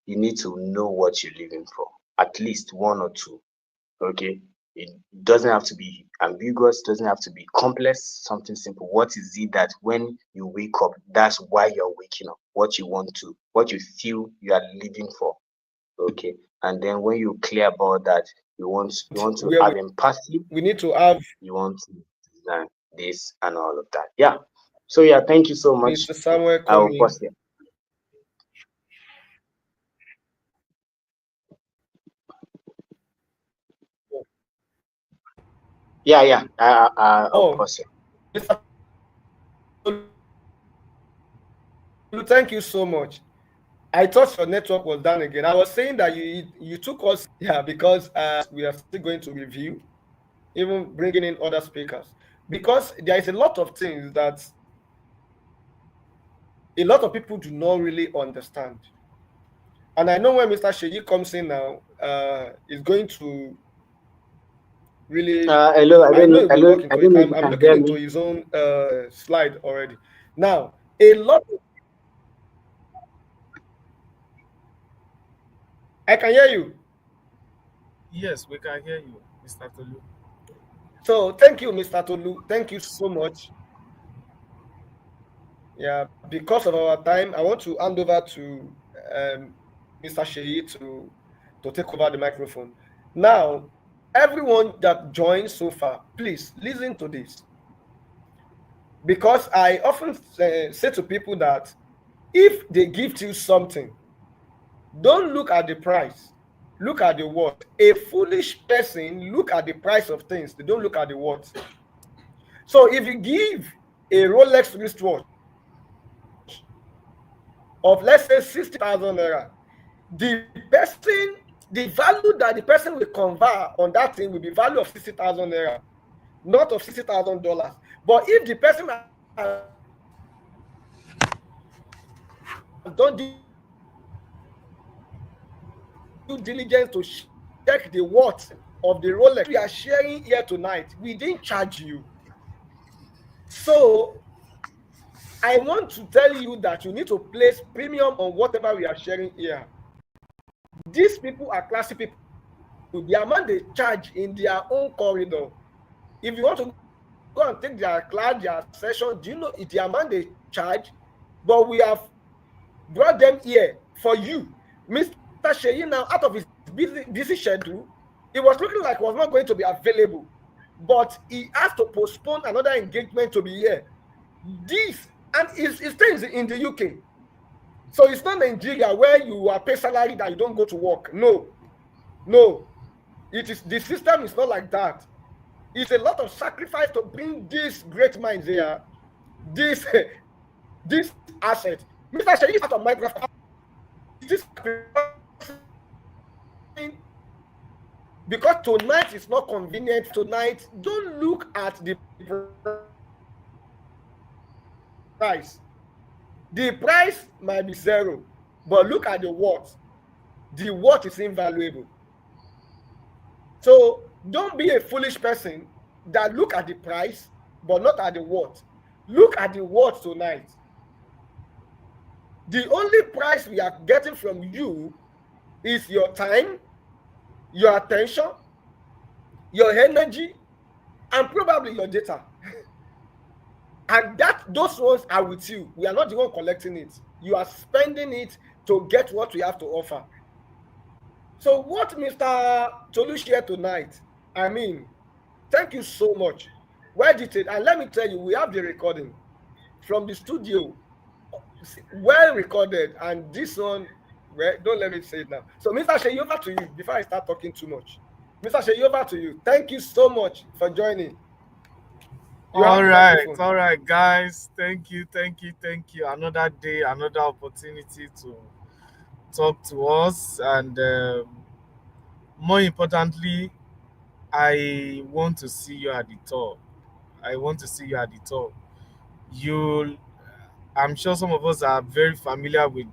Speaker 2: You need to know what you're living for, at least one or two. Okay, it doesn't have to be ambiguous, doesn't have to be complex, something simple. What is it that when you wake up, that's why you're waking up, what you want to, what you feel you are living for? Okay, and then when you're clear about that, you want to
Speaker 1: Where
Speaker 2: have empathy,
Speaker 1: we need to have
Speaker 2: you want to design this and all of that. Yeah. So yeah, thank you so much.
Speaker 1: Mr. Samuel
Speaker 2: I will
Speaker 1: come in.
Speaker 2: pause here. Yeah, yeah. I'll
Speaker 1: Oh,
Speaker 2: pause here.
Speaker 1: Mr. Tolu, thank you so much. I thought your network was down again. I was saying that you took us, yeah, because we are still going to review, even bringing in other speakers, because there is a lot of things that a lot of people do not really understand. And I know when Mr. Sheyi comes in now, is going to really,
Speaker 2: Hello. I
Speaker 1: I
Speaker 2: don't
Speaker 1: know
Speaker 2: know.
Speaker 1: he will look
Speaker 2: I
Speaker 1: into it.
Speaker 2: don't know if you
Speaker 1: I'm
Speaker 2: can
Speaker 1: looking
Speaker 2: hear
Speaker 1: into
Speaker 2: me.
Speaker 1: his own slide already. Now, a lot, I can hear you.
Speaker 4: Yes, we can hear you, Mr. Tolu.
Speaker 1: So thank you, Mr. Tolu. Thank you so much. Yeah, because of our time, I want to hand over to Mr. Sheyi to take over the microphone. Now, everyone that joined so far, please listen to this. Because I often say to people that if they give you something, don't look at the price, look at the worth. A foolish person look at the price of things, they don't look at the worth. So if you give a Rolex wristwatch of, let's say, 60,000 naira, the person, the value that the person will convert on that thing will be value of 60,000 naira, not of $60,000. But if the person has done due diligence to check the worth of the Rolex we are sharing here tonight, we didn't charge you. So I want to tell you that you need to place premium on whatever we are sharing here. These people are classy people. The amount they charge in their own corridor. If you want to go and take their class, their session, do you know the amount they charge? But we have brought them here for you. Mr. Sheyi now, out of his busy schedule, it was looking like it was not going to be available. But he has to postpone another engagement to be here. This, and it stays in the UK. So it's not Nigeria where you are paid salary that you don't go to work. No, no. It is, the system is not like that. It's a lot of sacrifice to bring these great minds here. This this asset. Mr. Sheyi is part of Minecraft. This because tonight is not convenient. Tonight, don't look at the price. The price might be zero, but look at the worth. The worth is invaluable. So don't be a foolish person that look at the price but not at the worth. Look at the worth tonight. The only price we are getting from you is your time, your attention, your energy, and probably your data. And that those ones are with you. We are not the one collecting it. You are spending it to get what we have to offer. So what Mr. Tolu shared tonight, I mean, thank you so much. Well detailed. And let me tell you, we have the recording from the studio, well recorded. And this one, well, don't let me say it now. So Mr. Sheyi, over to you before I start talking too much. Mr. Sheyi, over to you. Thank you so much for joining. You have the microphone.
Speaker 4: All right, guys. Thank you, thank you, thank you. Another day, another opportunity to talk to us, and more importantly, I want to see you at the top. I want to see you at the top. You, I'm sure some of us are very familiar with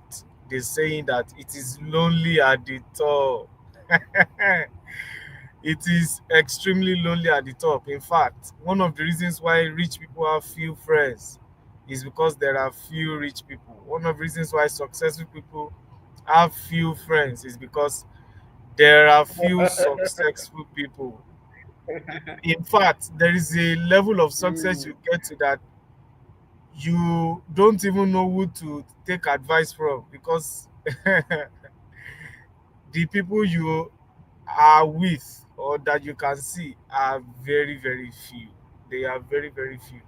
Speaker 4: the saying that it is lonely at the top. It is extremely lonely at the top. In fact, one of the reasons why rich people have few friends is because there are few rich people. One of the reasons why successful people have few friends is because there are few successful people. In fact, there is a level of success
Speaker 1: Mm.
Speaker 4: you get to that you don't even know who to take advice from, because the people you are with or that you can see are very, very few. They are very, very few.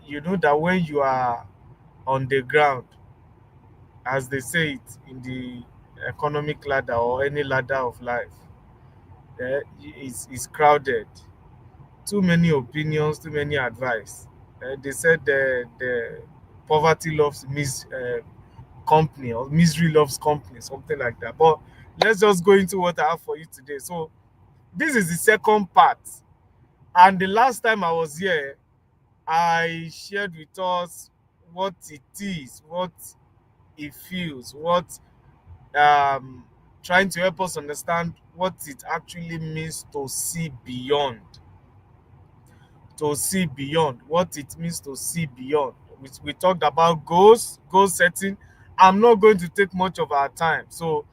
Speaker 4: You know that when you are on the ground, as they say it in the economic ladder or any ladder of life, it's crowded. Too many opinions, too many advice. They said the poverty loves company, or misery loves company, something like that. But let's just go into what I have for you today. So this is the second part. And the last time I was here, I shared with us what it is, what it feels, what um trying to help us understand what it actually means to see beyond, what it means to see beyond. We talked about goal setting. I'm not going to take much of our time, so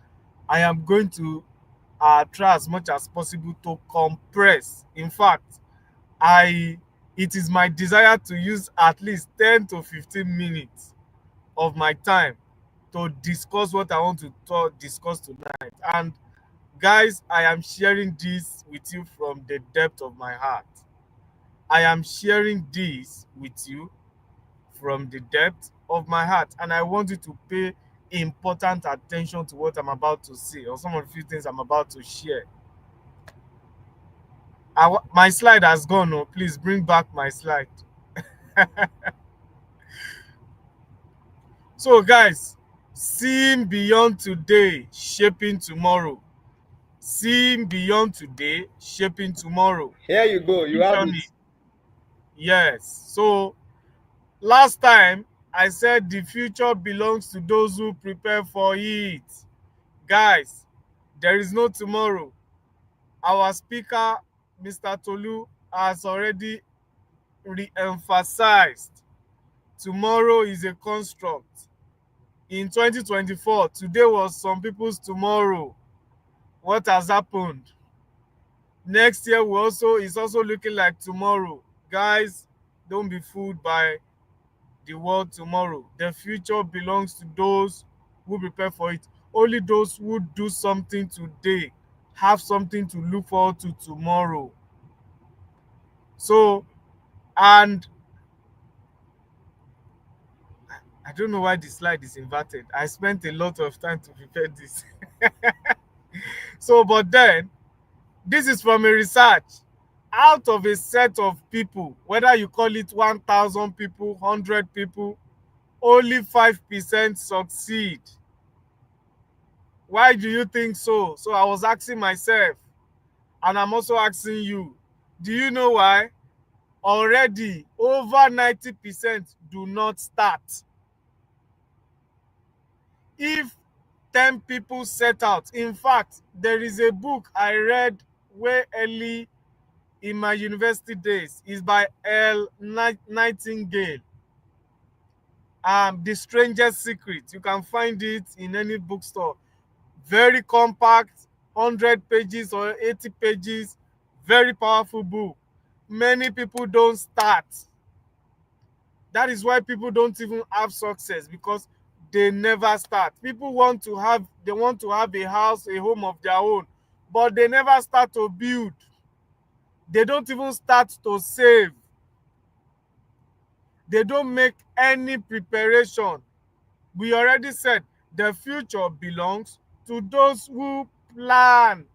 Speaker 4: I am going to try as much as possible to compress. In fact, I it is my desire to use at least 10 to 15 minutes of my time to discuss what I want to discuss tonight. And guys, I am sharing this with you from the depth of my heart. I am sharing this with you from the depth of my heart, and I want you to pay important attention to what I'm about to say, or some of the few things I'm about to share. My slide has gone. Oh, please bring back my slide. So, guys, seeing beyond today, shaping tomorrow. Seeing beyond today, shaping tomorrow.
Speaker 1: Here you go. You have it.
Speaker 4: Visioning. Yes. So, last time I said the future belongs to those who prepare for it. Guys, there is no tomorrow. Our speaker, Mr. Tolu, has already re-emphasized tomorrow is a construct. In 2024, today was some people's tomorrow. What has happened? Next year will also is also looking like tomorrow. Guys, don't be fooled by the world tomorrow. The future belongs to those who prepare for it. Only those who do something today have something to look forward to tomorrow. So, and I don't know why the slide is inverted. I spent a lot of time to prepare this. So, but then this is from a research. Out of a set of people, whether you call it 1,000 people, 100 people, only 5% succeed. Why do you think so? So I was asking myself, and I'm also asking you, do you know why? Already over 90% do not start. If 10 people set out, in fact, there is a book I read way early in my university days. It's by Nightingale. The Strangest Secret. You can find it in any bookstore. Very compact, 100 pages or 80 pages, very powerful book. Many people don't start. That is why people don't even have success, because they never start. People want to have a house, a home of their own, but they never start to build. They don't even start to save. They don't make any preparation. We already said the future belongs to those who plan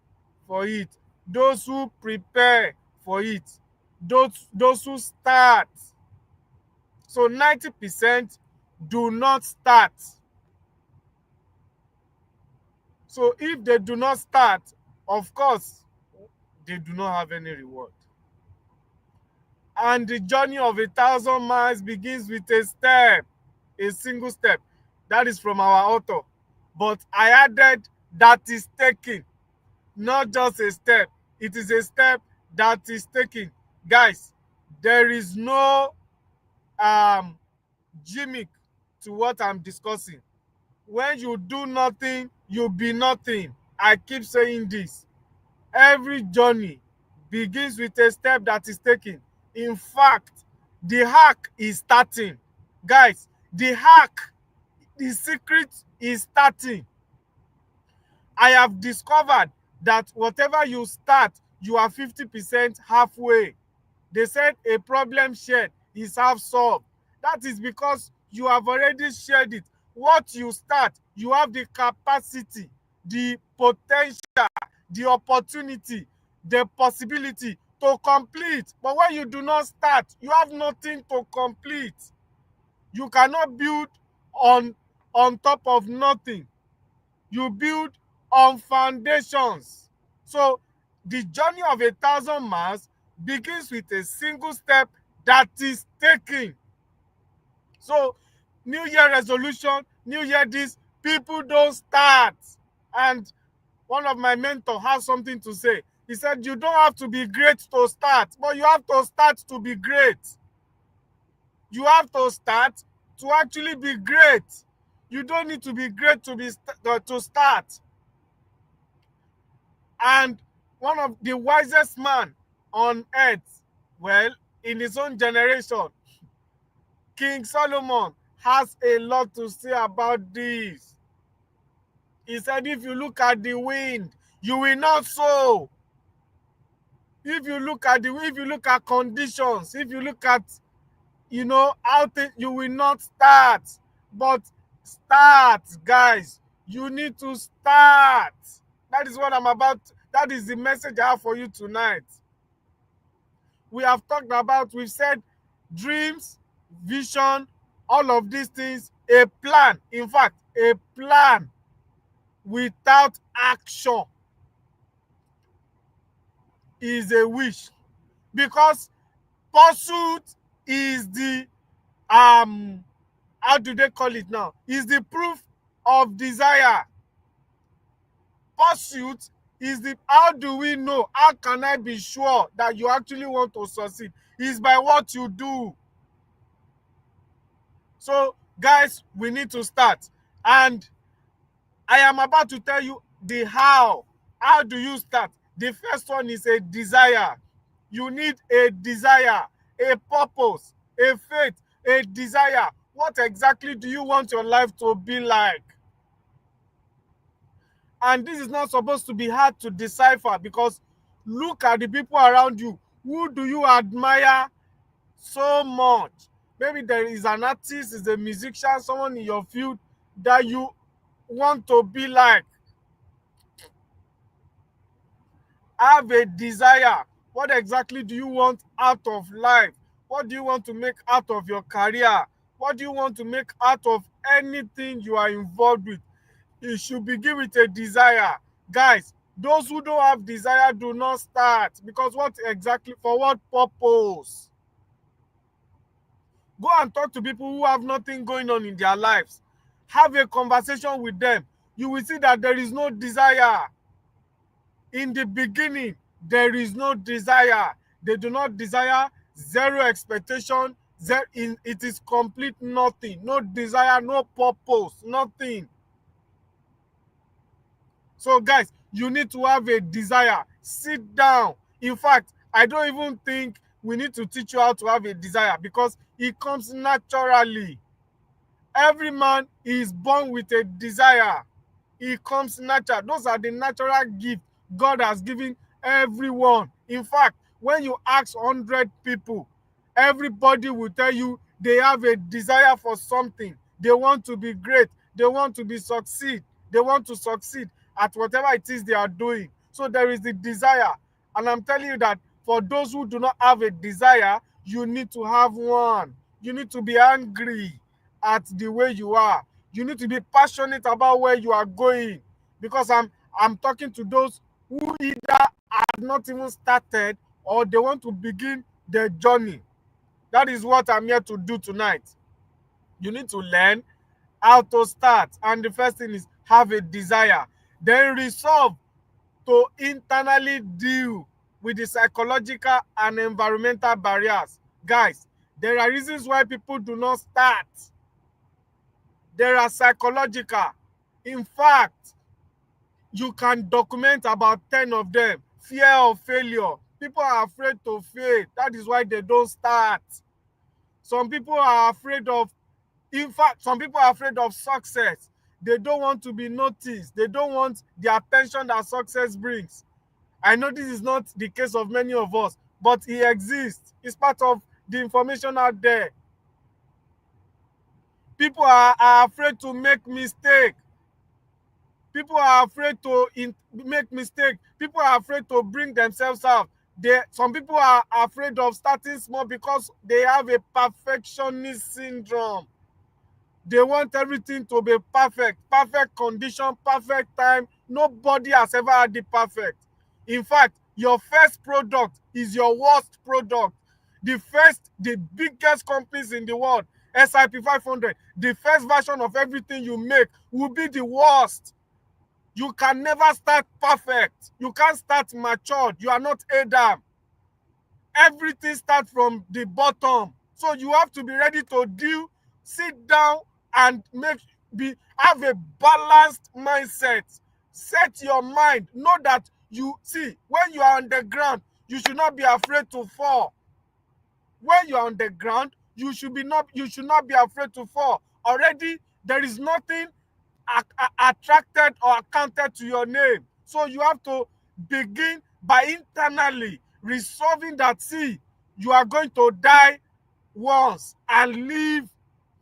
Speaker 4: for it, those who prepare for it, those who start. So 90% do not start. So if they do not start, of course, they do not have any reward. And the journey of 1,000 miles begins with a step, a single step. That is from our author. But I added that is taking, not just a step. It is a step that is taken. Guys, there is no gimmick to what I'm discussing. When you do nothing, you be nothing. I keep saying this. Every journey begins with a step that is taken. In fact, the hack is starting. Guys, the hack, the secret is starting. I have discovered that whatever you start, you are 50% halfway. They said a problem shared is half solved. That is because you have already shared it. What you start, you have the capacity, the potential, the opportunity, the possibility to complete. But when you do not start, you have nothing to complete. You cannot build on top of nothing. You build on foundations. So the journey of 1,000 miles begins with a single step that is taken. So New Year resolution, New Year this, people don't start. And one of my mentors has something to say. He said, you don't have to be great to start, but you have to start to be great. You have to start to actually be great. You don't need to be great to start. And one of the wisest man on earth, well, in his own generation, King Solomon, has a lot to say about this. He said, if you look at the wind, you will not sow. If you look at conditions, if you look at, how you will not start. But start, guys. You need to start. That is what I'm about. That is the message I have for you tonight. We have talked about, we've said dreams, vision, all of these things, a plan. In fact, a plan without action is a wish. Because pursuit is the, how do they call it now? Is the proof of desire. Pursuit is the, how do we know? How can I be sure that you actually want to succeed? Is by what you do. So, guys, we need to start. And I am about to tell you the how. How do you start? The first one is a desire. You need a desire, a purpose, a faith, a desire. What exactly do you want your life to be like? And this is not supposed to be hard to decipher, because look at the people around you. Who do you admire so much? Maybe there is an artist, is a musician, someone in your field that you want to be like. Have a desire. What exactly do you want out of life? What do you want to make out of your career? What do you want to make out of anything you are involved with? You should begin with a desire. Guys, those who don't have desire do not start. Because what exactly, for what purpose? Go and talk to people who have nothing going on in their lives. Have a conversation with them. You will see that there is no desire. In the beginning, there is no desire. They do not desire, zero expectation. It is complete nothing. No desire, no purpose, nothing. So, guys, you need to have a desire. Sit down. In fact, I don't even think we need to teach you how to have a desire, because it comes naturally. Every man is born with a desire. It comes natural. Those are the natural gifts God has given everyone. In fact, when you ask 100 people, everybody will tell you they have a desire for something. They want to be great. They want to succeed. They want to succeed at whatever it is they are doing. So there is the desire. And I'm telling you that for those who do not have a desire, you need to have one. You need to be angry at the way you are. You need to be passionate about where you are going. Because I'm talking to those who either have not even started or they want to begin their journey. That is what I'm here to do tonight. You need to learn how to start. And the first thing is have a desire. Then resolve to internally deal with the psychological and environmental barriers. Guys, there are reasons why people do not start. There are psychological. In fact, you can document about 10 of them. Fear of failure. People are afraid to fail. That is why they don't start. Some people are afraid of, in fact, some people are afraid of success. They don't want to be noticed. They don't want the attention that success brings. I know this is not the case of many of us, but it exists. It's part of the information out there. People are afraid to make mistakes. People are afraid to make mistakes. People are afraid to bring themselves out. Some people are afraid of starting small because they have a perfectionist syndrome. They want everything to be perfect, perfect condition, perfect time. Nobody has ever had the perfect. In fact, your first product is your worst product. The biggest companies in the world, SIP 500, the first version of everything you make will be the worst. You can never start perfect. You can't start matured. You are not Adam. Everything starts from the bottom. So you have to be ready to deal, sit down, and have a balanced mindset. Set your mind. Know that when you are on the ground, you should not be afraid to fall. When you are on the ground, you should not be afraid to fall. Already, there is nothing attracted or accounted to your name. So you have to begin by internally resolving that, you are going to die once and live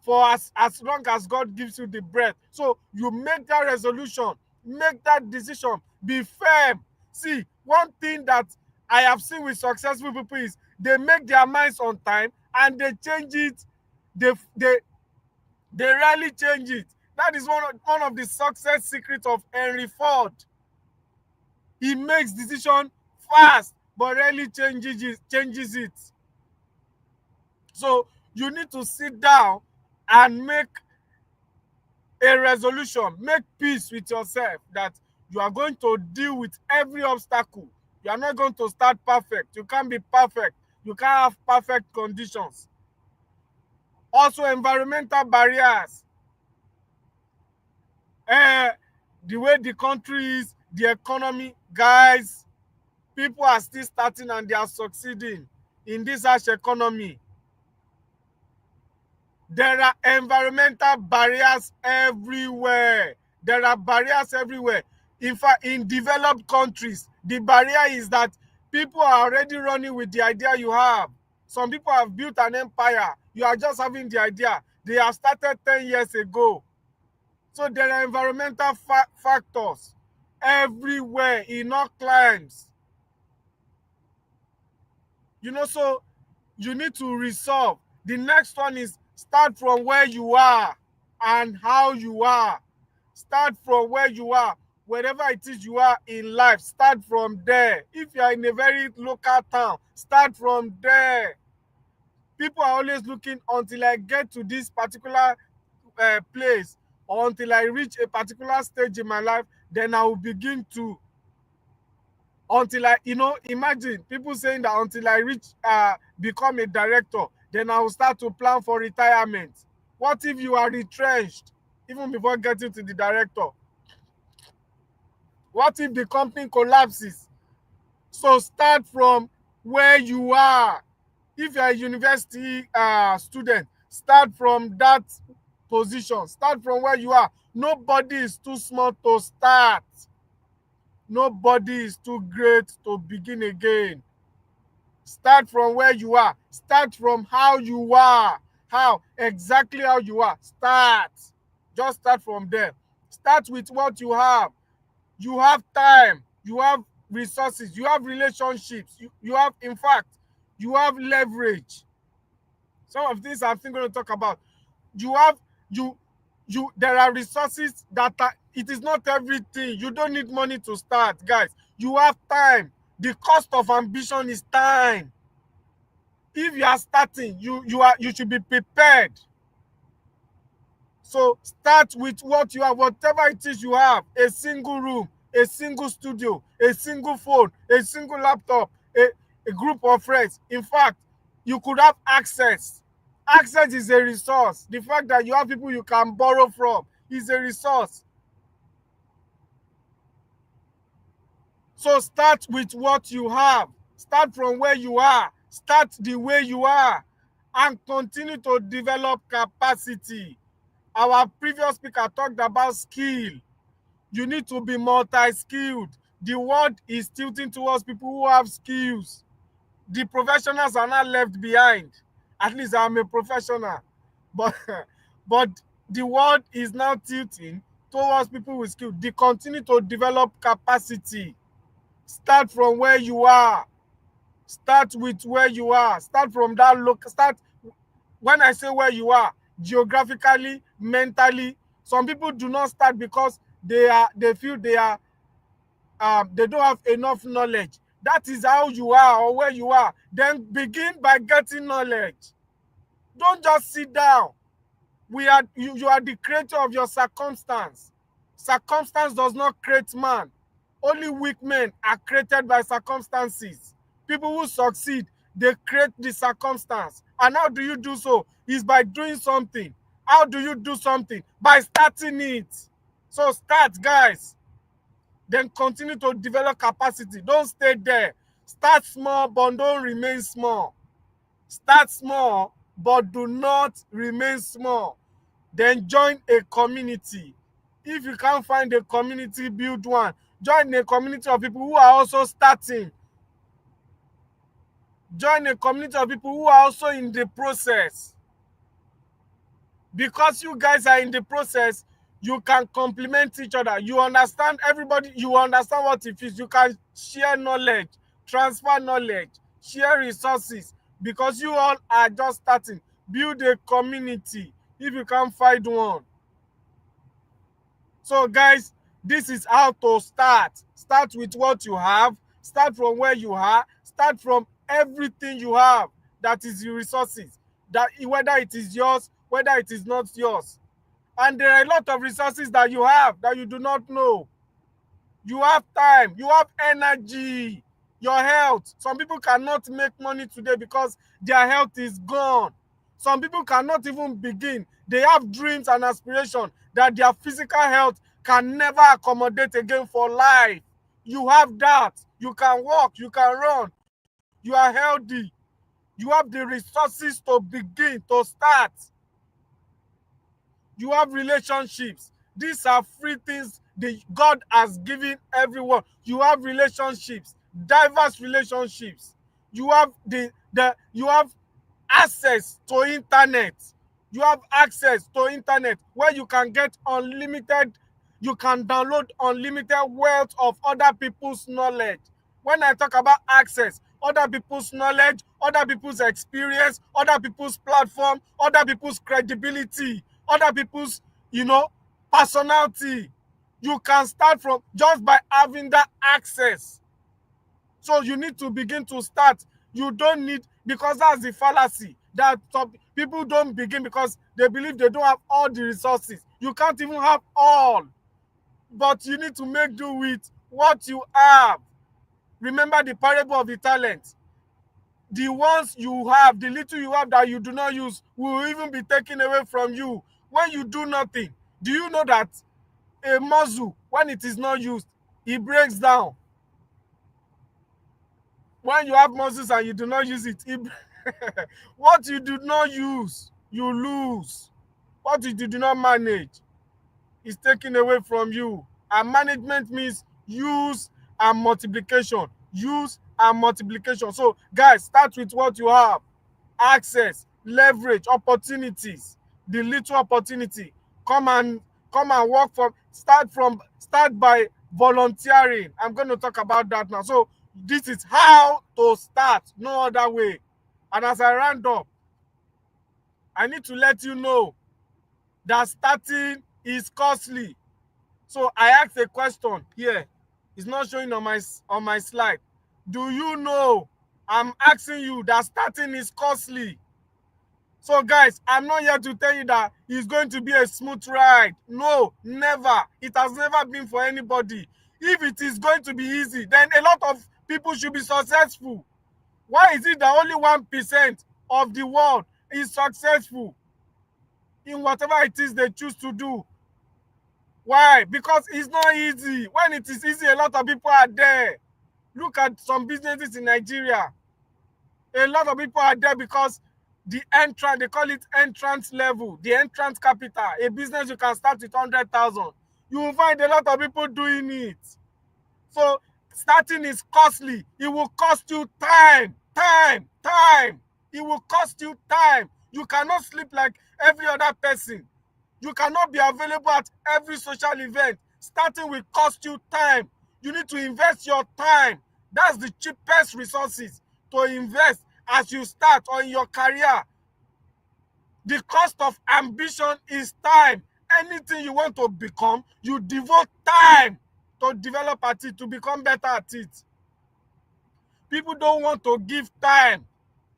Speaker 4: for as long as God gives you the breath. So you make that resolution, make that decision, be firm. See, one thing that I have seen with successful people is they make their minds on time and they change it. They rarely change it. That is one of the success secrets of Henry Ford. He makes decision fast but rarely changes it. So you need to sit down and make a resolution, make peace with yourself that you are going to deal with every obstacle. You are not going to start perfect. You can't be perfect. You can't have perfect conditions. Also, environmental barriers. The way the country is, the economy, guys, people are still starting and they are succeeding in this harsh economy. There are environmental barriers everywhere. There are barriers everywhere. In fact, in developed countries, the barrier is that people are already running with the idea you have. Some people have built an empire. You are just having the idea. They have started 10 years ago. So there are environmental factors everywhere in all climes. So you need to resolve. The next one is start from where you are and how you are. Start from where you are. Wherever it is you are in life, start from there. If you are in a very local town, start from there. People are always looking until I get to this particular place, or until I reach a particular stage in my life, then I will begin to, imagine people saying that until I become a director, then I will start to plan for retirement. What if you are retrenched even before getting to the director? What if the company collapses? So start from where you are. If you are a university student, start from that position. Start from where you are. Nobody is too small to start. Nobody is too great to begin again. Start from where you are. Start from how you are. Exactly how you are. Start. Just start from there. Start with what you have. You have time. You have resources. You have relationships. You have, in fact, you have leverage. Some of these I'm going to talk about. There are resources that it is not everything. You don't need money to start, guys. You have time. The cost of ambition is time. If you are starting, you should be prepared. So start with what you have, whatever it is you have, a single room, a single studio, a single phone, a single laptop, a group of friends. In fact, you could have access. Access is a resource. The fact that you have people you can borrow from is a resource. So start with what you have. Start from where you are. Start the way you are. And continue to develop capacity. Our previous speaker talked about skill. You need to be multi-skilled. The world is tilting towards people who have skills. The professionals are not left behind. At least I'm a professional. But, but the world is now tilting towards people with skill. They continue to develop capacity. Start from where you are. Start with where you are. Start from that look. Start when I say where you are, geographically, mentally. Some people do not start because they feel they don't have enough knowledge. That is how you are or where you are. Then begin by getting knowledge. Don't just sit down. You are the creator of your circumstance. Circumstance does not create man. Only weak men are created by circumstances. People who succeed, they create the circumstance. And how do you do so? Is by doing something. How do you do something? By starting it. So start, guys. Then continue to develop capacity. Don't stay there. Start small, but don't remain small. Start small, but do not remain small. Then join a community. If you can't find a community, build one. Join a community of people who are also starting. Join a community of people who are also in the process. Because you guys are in the process, you can complement each other. You understand everybody, you understand what it is. You can share knowledge, transfer knowledge, share resources. Because you all are just starting. Build a community if you can't find one. So guys, this is how to start. Start with what you have. Start from where you are. Start from everything you have that is your resources. That whether it is yours, whether it is not yours. And there are a lot of resources that you have that you do not know. You have time. You have energy. Your health. Some people cannot make money today because their health is gone. Some people cannot even begin. They have dreams and aspirations that their physical health can never accommodate again for life. You have that. You can walk. You can run. You are healthy. You have the resources to begin, to start. You have relationships. These are free things that God has given everyone. You have relationships, diverse relationships. You have you have access to internet. You have access to internet where you can get unlimited, you can download unlimited wealth of other people's knowledge. When I talk about access, other people's knowledge, other people's experience, other people's platform, other people's credibility, other people's, personality. You can start from just by having that access. So you need to begin to start. You don't need, because that's the fallacy that some people don't begin because they believe they don't have all the resources. You can't even have all, but you need to make do with what you have. Remember the parable of the talents. The ones you have, the little you have that you do not use, will even be taken away from you when you do nothing. Do you know that a muscle, when it is not used, it breaks down? When you have muscles and you do not use it, what you do not use, you lose. What you do not manage is taken away from you. And management means use and multiplication. Use and multiplication. So, guys, start with what you have. Access, leverage, opportunities. The little opportunity. Come and work start by volunteering. I'm going to talk about that now. So, this is how to start, no other way. And as I round up, I need to let you know that starting is costly. So I asked a question here. It's not showing on my slide. Do you know? I'm asking you that starting is costly. So guys, I'm not here to tell you that it's going to be a smooth ride. No, never. It has never been for anybody. If it is going to be easy, then a lot of people should be successful. Why is it that only 1% of the world is successful in whatever it is they choose to do? Why? Because it's not easy. When it is easy, a lot of people are there. Look at some businesses in Nigeria. A lot of people are there because the entrance, they call it entrance level, the entrance capital. A business you can start with 100,000. You will find a lot of people doing it. So starting is costly. It will cost you time. It will cost you time. You cannot sleep like every other person. You cannot be available at every social event. Starting will cost you time. You need to invest your time. That's the cheapest resources to invest as you start or in your career. The cost of ambition is time. Anything you want to become, you devote time to develop at it, to become better at it. People don't want to give time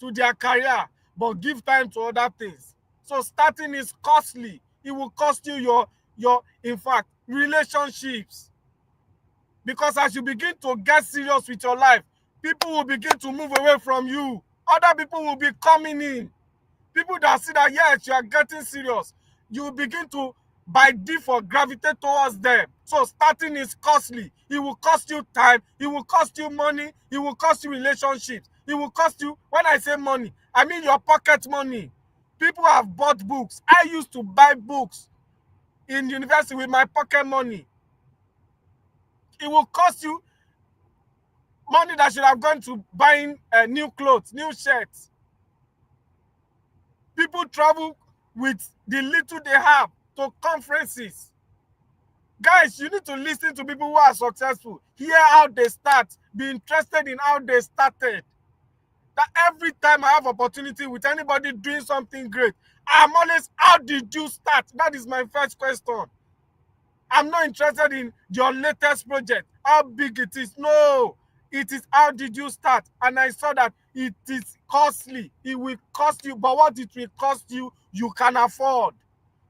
Speaker 4: to their career, but give time to other things. So starting is costly. It will cost you your in fact, relationships. Because as you begin to get serious with your life, people will begin to move away from you. Other people will be coming in. People that see that, yes, you are getting serious, you begin to, by default, gravitate towards them. So starting is costly. It will cost you time. It will cost you money. It will cost you relationships. It will cost you, when I say money, I mean your pocket money. People have bought books. I used to buy books in university with my pocket money. It will cost you money that should have gone to buying new clothes, new shirts. People travel with the little they have to conferences. Guys, you need to listen to people who are successful. Hear how they start. Be interested in how they started. That every time I have opportunity with anybody doing something great, I'm always, how did you start? That is my first question. I'm not interested in your latest project, how big it is. No, it is how did you start? And I saw that it is costly. It will cost you, but what it will cost you, you can afford.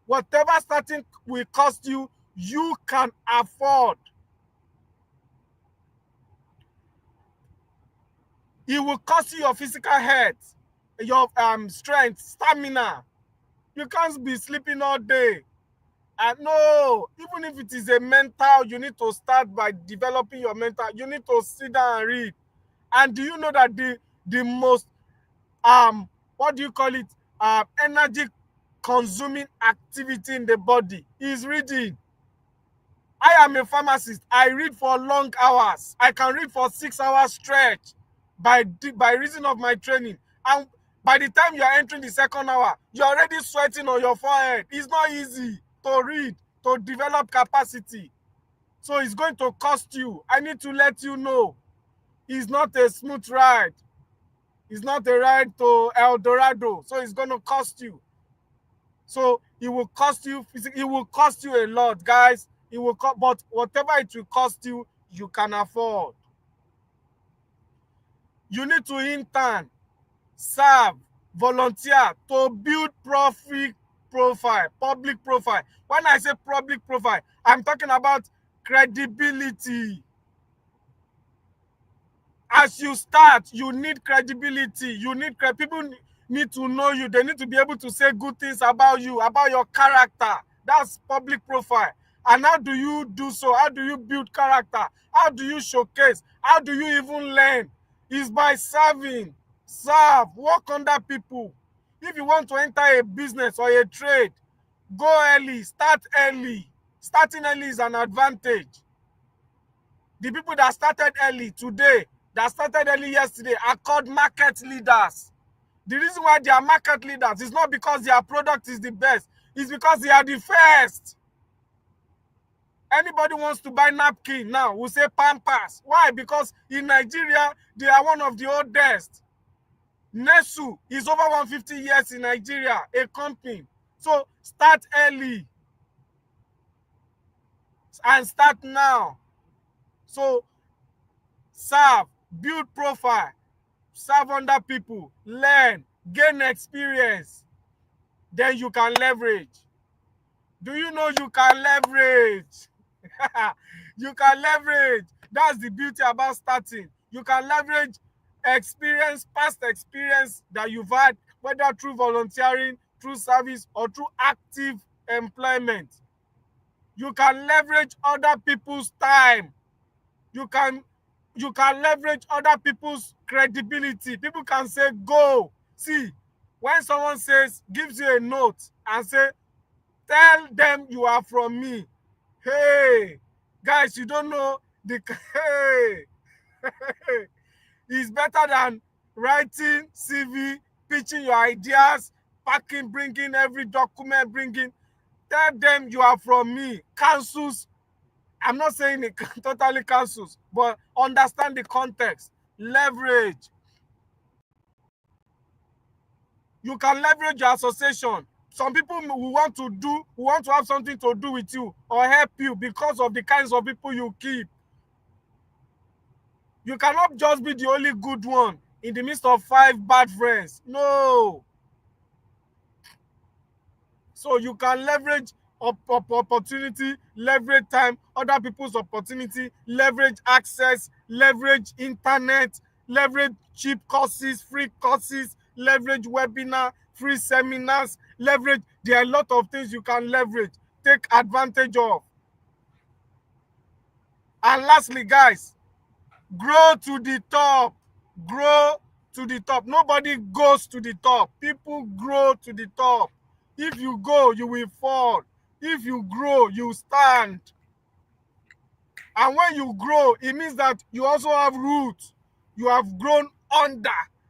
Speaker 4: Whatever starting will cost you, you can afford. It will cost you your physical health, your strength, stamina. You can't be sleeping all day. And no, even if it is a mental, you need to start by developing your mental. You need to sit down and read. And do you know that the most what do you call it, energy consuming activity in the body is reading? I am a pharmacist. I read for long hours. I can read for 6 hours stretch by reason of my training. And by the time you are entering the second hour, you're already sweating on your forehead. It's not easy to read, to develop capacity. So it's going to cost you. I need to let you know. It's not a smooth ride. It's not a ride to El Dorado. So it's going to cost you. So it will cost you. It will cost you a lot, guys. It will cost, but whatever it will cost you, you can afford. You need to intern, serve, volunteer to build public profile. When I say public profile, I'm talking about credibility. As you start, you need credibility. People need to know you. They need to be able to say good things about you, about your character. That's public profile. And how do you do so? How do you build character? How do you showcase? How do you even learn? It's by serving. Serve. Work under people. If you want to enter a business or a trade, go early. Start early. Starting early is an advantage. The people that started early today, that started early yesterday, are called market leaders. The reason why they are market leaders is not because their product is the best. It's because they are the first. Anybody wants to buy napkin now will say Pampers. Why? Because in Nigeria, they are one of the oldest. Nesu is over 150 years in Nigeria, a company. So start early and start now. So serve, build profile, serve under people, learn, gain experience. then you can leverage. Do you know you can leverage? You can leverage. That's the beauty about starting. You can leverage experience, past experience that you've had, whether through volunteering, through service, or through active employment. You can leverage other people's time. You can leverage other people's credibility. People can say, go. See, when someone gives you a note and say, tell them you are from me. Hey, guys, you don't know the hey. It's better than writing CV, pitching your ideas, packing, bringing every document, bringing. Tell them you are from me. Cancels. I'm not saying it totally cancels, but understand the context. Leverage. You can leverage your association. Some people who want to have something to do with you or help you because of the kinds of people you keep. You cannot just be the only good one in the midst of 5 bad friends. No. So you can leverage opportunity, leverage time, other people's opportunity, leverage access, leverage internet, leverage cheap courses, free courses, leverage webinar, free seminars, leverage. There are a lot of things you can leverage, take advantage of. And lastly, guys, grow to the top. Grow to the top. Nobody goes to the top. People grow to the top. If you go, you will fall. If you grow, you stand. And when you grow, it means that you also have roots. You have grown under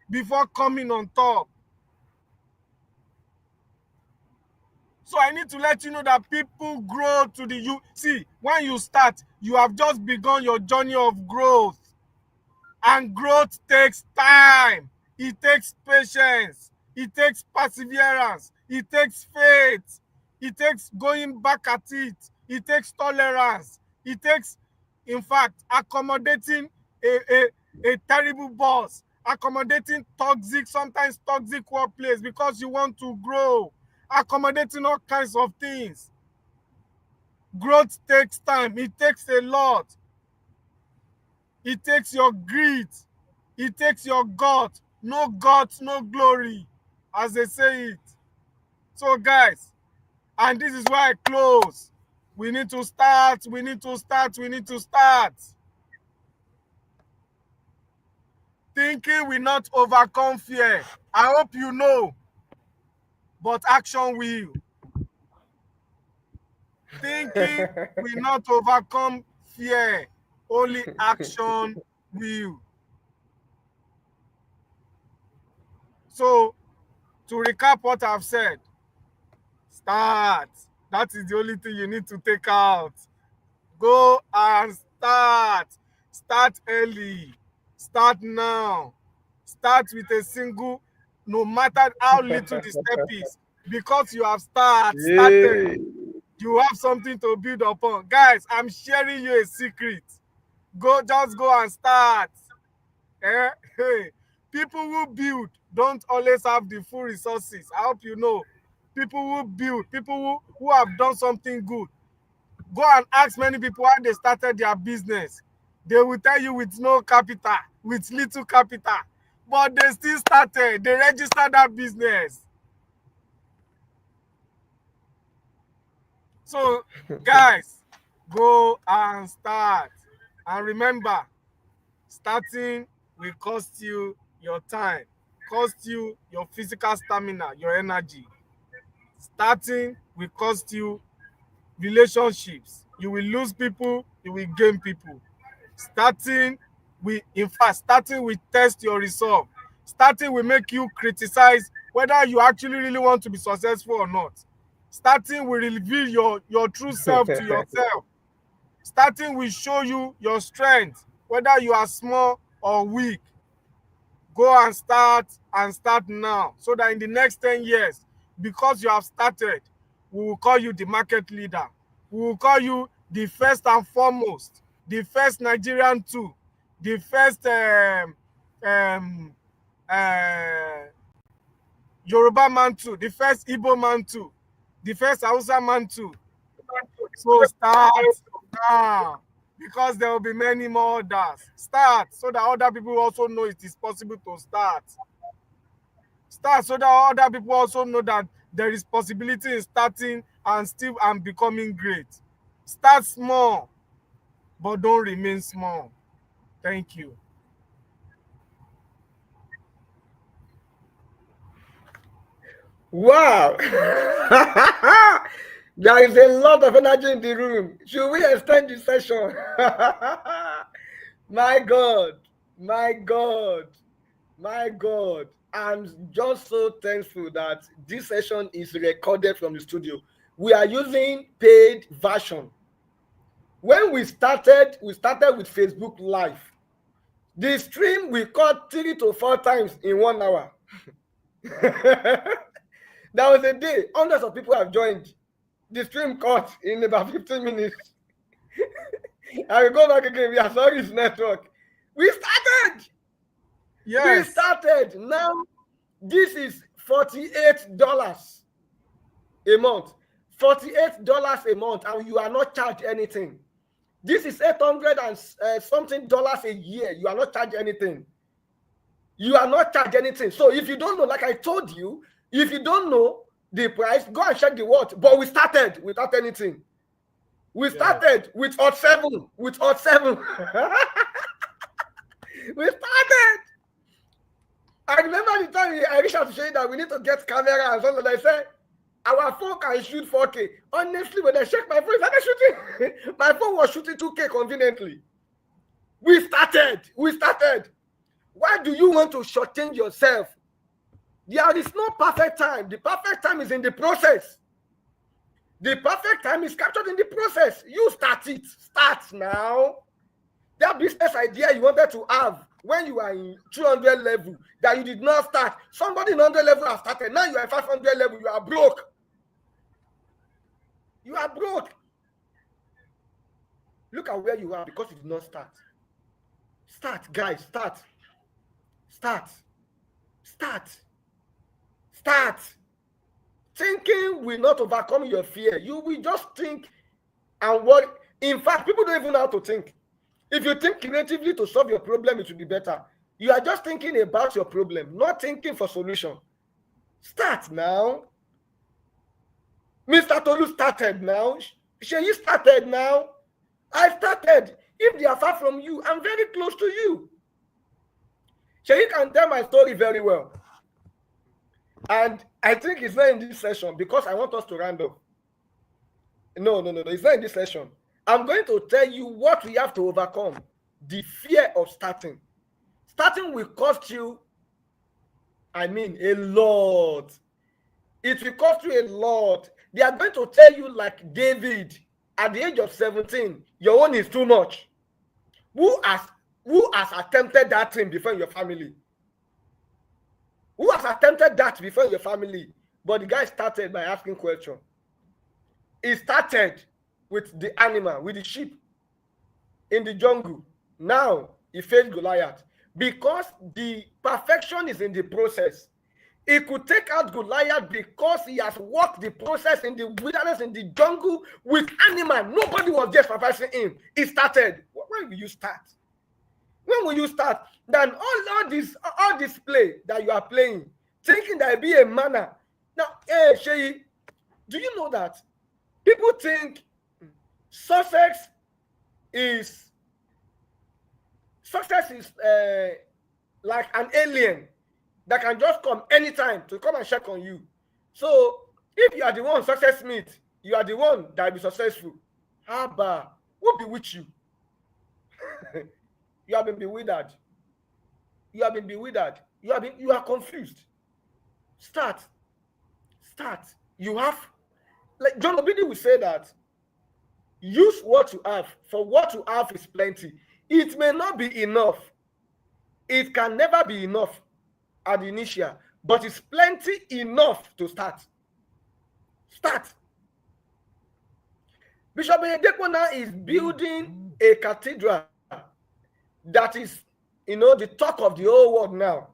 Speaker 4: before coming on top. So I need to let you know that people grow to the you. See, when you start, you have just begun your journey of growth. And growth takes time. It takes patience. It takes perseverance. It takes faith. It takes going back at it. It takes tolerance. It takes, in fact, accommodating a terrible boss, accommodating sometimes toxic workplace because you want to grow, accommodating all kinds of things. Growth takes time. It takes a lot. It takes your grit. It takes your gut. No guts, no glory, as they say it. So, guys, and this is why I close. We need to start. We need to start. We need to start. Thinking will not overcome fear. I hope you know, but action will. Thinking will not overcome fear. Only action will. So, to recap what I've said, start. That is the only thing you need to take out. Go and start. Start early. Start now. Start with a single, no matter how little the step is. Because you have started, you have something to build upon. Guys, I'm sharing you a secret. Just go and start. Hey, people who build don't always have the full resources. I hope you know. People who build, people who have done something good. Go and ask many people how they started their business. They will tell you with no capital, with little capital. But they still started. They registered that business. So, guys, go and start. And remember, starting will cost you your time, cost you your physical stamina, your energy. Starting will cost you relationships. You will lose people, you will gain people. Starting will test your resolve. Starting will make you criticize whether you actually really want to be successful or not. Starting will reveal your true self to yourself. Starting will show you your strength, whether you are small or weak. Go and start now, so that in the next 10 years, because you have started, we will call you the market leader. We will call you the first and foremost, the first Nigerian too, the first um, Yoruba man too, the first Igbo man too, the first Hausa man too. So start now, because there will be many more others. Start so that other people also know it is possible to start. Start so that other people also know that there is possibility in starting and becoming great. Start small, but don't remain small. Thank you.
Speaker 1: Wow. There is a lot of energy in the room. Should we extend the session? My God, my God, my God. I'm just so thankful that this session is recorded from the studio. We are using paid version. When we started with Facebook Live. The stream we caught 3 to 4 times in 1 hour. There was a day, hundreds of people have joined. The stream caught in about 15 minutes. I will go back again. We are sorry, it's network. We started.
Speaker 4: Yes.
Speaker 1: We started. Now, this is $48 a month. $48 a month, and you are not charged anything. This is $800 and something dollars a year. You are not charged anything. You are not charged anything. So if you don't know, like I told you, if you don't know the price, go and check the what. But we started without anything. We started with odd 7. With odd 7. We started. I remember the time I reached out to say that we need to get camera and something. I said, our phone can shoot 4K. Honestly, when I check my phone, shooting. My phone was shooting 2K conveniently. We started. We started. Why do you want to shortchange yourself? There is no perfect time. The perfect time is in the process. The perfect time is captured in the process. You start it. Start now. That business idea you wanted to have when you are in 200 level that you did not start. Somebody in 100 level has started. Now you are in 500 level. You are broke. You are broke. Look at where you are because you did not start. Start, guys. Start. Start. Start. Start. Thinking will not overcome your fear. You will just think and worry. In fact, people don't even know how to think. If you think creatively to solve your problem, it will be better. You are just thinking about your problem, not thinking for solution. Start now. Mr. Tolu started now. Sheyi started now. I started. If they are far from you, I'm very close to you. Sheyi can tell my story very well. And I think it's not in this session because I want us to round up. No. It's not in this session. I'm going to tell you what we have to overcome. The fear of starting. Starting will cost you, a lot. It will cost you a lot. They are going to tell you, like David, at the age of 17, your own is too much. Who has attempted that thing before in your family? Who has attempted that before in your family? But the guy started by asking questions. He started with the animal, with the sheep in the jungle. Now he faced Goliath because the perfection is in the process. He could take out Goliath because he has walked the process in the wilderness, in the jungle with animal. Nobody was just supervising him. He started. When will you start? When will you start? Then all this play that you are playing, thinking that it be a manner. Now, hey, Sheyi, do you know that people think success is like an alien that can just come anytime to come and check on you. So if you are the one success meet, you are the one that will be successful. Haba, who be with you? You have been bewildered. You have been bewildered. You are confused. Start. You have, like John Obidi will say that, use what you have, for what you have is plenty. It may not be enough. It can never be enough at the initial, but it's plenty enough to start. Start. Bishop Edekwana is building a cathedral that is, the talk of the whole world now.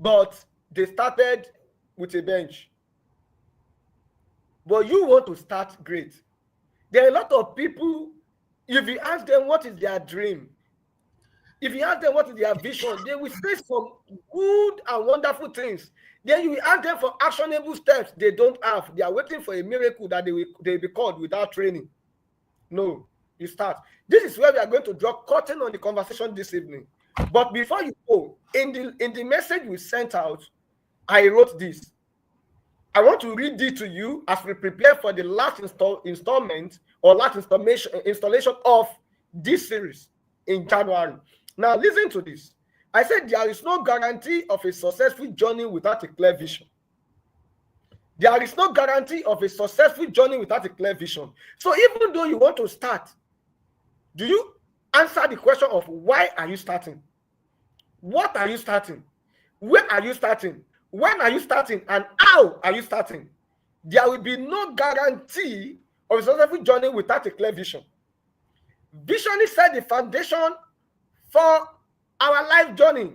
Speaker 1: But they started with a bench. But you want to start great. There are a lot of people, if you ask them what is their dream, if you ask them what is their vision, they will say some good and wonderful things. Then you will ask them for actionable steps they don't have. They are waiting for a miracle that they'll be called without training. No, you start. This is where we are going to draw curtain on the conversation this evening. But before you go, in the message we sent out, I wrote this. I want to read it to you as we prepare for the last installment or last installation of this series in January. Now, listen to this. I said there is no guarantee of a successful journey without a clear vision. There is no guarantee of a successful journey without a clear vision. So even though you want to start, do you answer the question of why are you starting? What are you starting? Where are you starting? When are you starting? And how are you starting? There will be no guarantee of a successful journey without a clear vision. Vision is set the foundation for our life journey,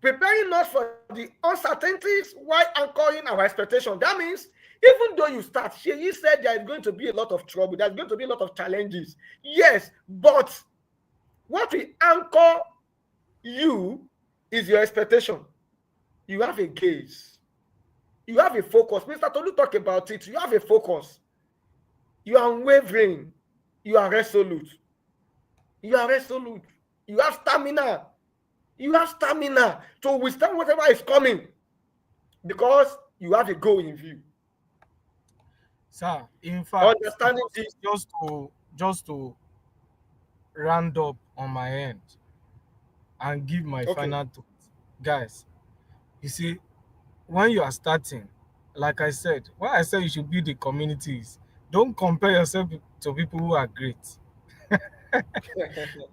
Speaker 1: preparing us for the uncertainties while anchoring our expectation. That means even though you start, she said there is going to be a lot of trouble, there's going to be a lot of challenges. Yes, but what will anchor you is your expectation. You have a gaze. You have a focus. Mr. Tolu talk about it. You have a focus. You are unwavering. You are resolute. You are resolute. You have stamina. You have stamina to withstand whatever is coming because you have a goal in view.
Speaker 4: Sir, in fact,
Speaker 1: Understanding this.
Speaker 4: just to round up on my end and give my
Speaker 1: Okay.
Speaker 4: final thoughts. Guys, you see, when you are starting, like I said, when I said you should build the communities, don't compare yourself to people who are great.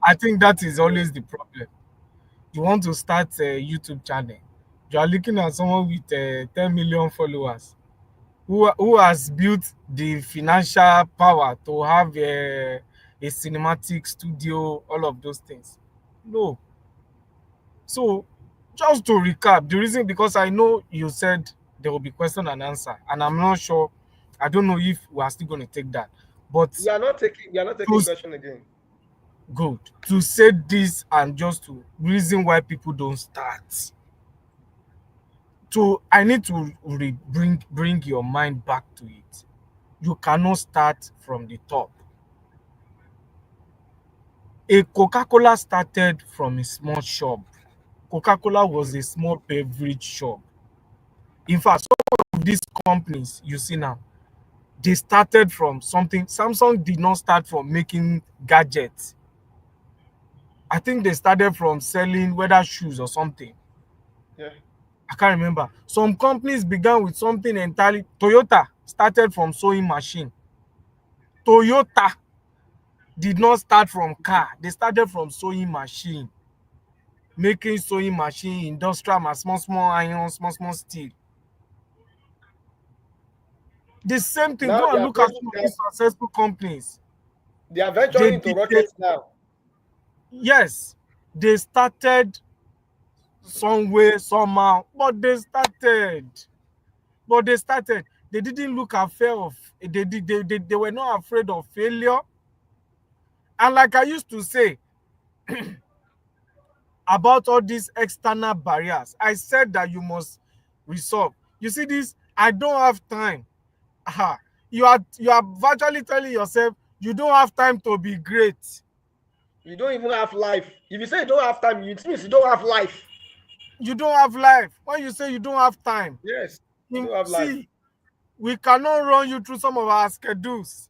Speaker 4: I think that is always the problem. You want to start a YouTube channel, you are looking at someone with 10 million followers who has built the financial power to have a cinematic studio, all of those things. No. So, just to recap, the reason, because I know you said there will be question and answer, and I'm not sure, I don't know if we are still going to take that. But
Speaker 1: We are not taking question again.
Speaker 4: good to say this and just to reason why people don't start. I need to bring your mind back to it. You cannot start from the top. A Coca-Cola started from a small shop. Coca-Cola was a small beverage shop. In fact, some of these companies you see now, they started from something. Samsung did not start from making gadgets. I think they started from selling whether shoes or something.
Speaker 1: Yeah.
Speaker 4: I can't remember. Some companies began with something entirely. Toyota started from sewing machine. Toyota did not start from car. They started from sewing machine. Making sewing machine, industrial, small iron, small steel. The same thing.
Speaker 1: Now
Speaker 4: Go
Speaker 1: they
Speaker 4: and
Speaker 1: are
Speaker 4: look at some
Speaker 1: making
Speaker 4: of these successful companies.
Speaker 1: they are
Speaker 4: They
Speaker 1: venturing into
Speaker 4: did
Speaker 1: rockets now.
Speaker 4: yes, they started some way, somehow, but they started. They didn't look at fear of they were not afraid of failure. And like I used to say about all these external barriers, I said that you must resolve. You see this, I don't have time. Aha. You are virtually telling yourself you don't have time to be great.
Speaker 1: You don't even have life. If you say you don't have time, it means you don't have life.
Speaker 4: You don't have life. When you say you don't have time,
Speaker 1: Yes, you don't have life.
Speaker 4: see, we cannot run you through some of our schedules.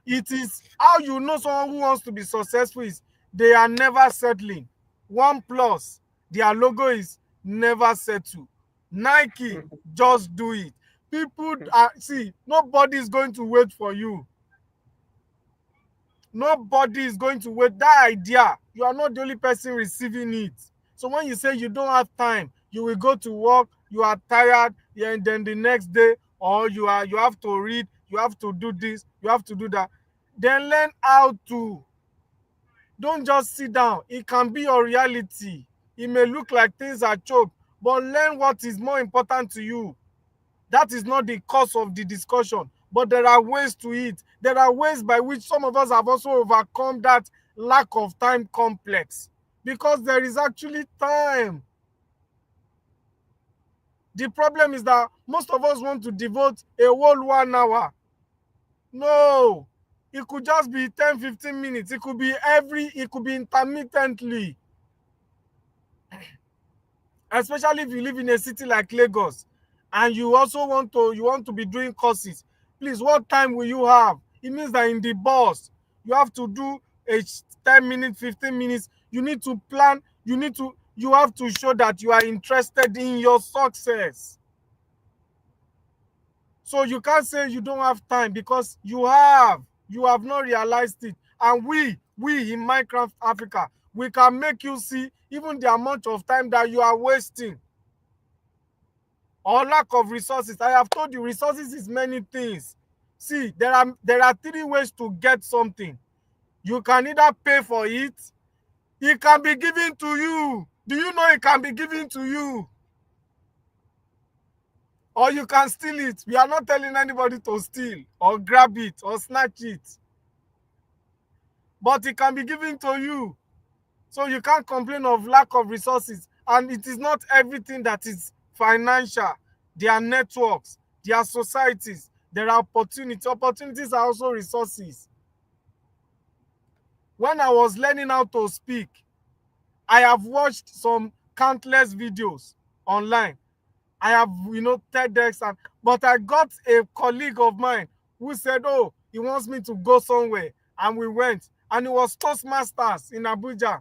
Speaker 4: It is how you know someone who wants to be successful is they are never settling. One plus, their logo is never settle. Nike, just do it. People are see, nobody is going to wait for you. Nobody is going to wait. That idea, you are not the only person receiving it. So when you say you don't have time, you will go to work, you are tired, yeah, and then the next day, or you have to read, you have to do this, you have to do that. Then learn how to. Don't just sit down. It can be your reality. It may look like things are choked, but learn what is more important to you. That is not the cause of the discussion, but there are ways to it. There are ways by which some of us have also overcome that lack of time complex, because there is actually time. The problem is that most of us want to devote a whole 1 hour. No, it could just be 10-15 minutes. It could be intermittently. Especially if you live in a city like Lagos and you also want to be doing courses. Please, what time will you have? It means that in the bus you have to do a 10 minutes, 15 minutes. You need to plan. You have to show that you are interested in your success. So you can't say you don't have time, because you have not realized it. And we in Minecraft Africa, we can make you see even the amount of time that you are wasting, or lack of resources. I have told you, resources is many things. See, there are 3 ways to get something. You can either pay for it, it can be given to you. Do you know it can be given to you? Or you can steal it. We are not telling anybody to steal or grab it or snatch it, but it can be given to you. So you can't complain of lack of resources. And it is not everything that is financial. There are networks, there are societies, there are opportunities. Opportunities are also resources. When I was learning how to speak, I have watched some countless videos online. I have, TEDx, but I got a colleague of mine who said, oh, he wants me to go somewhere. And we went. And it was Toastmasters in Abuja.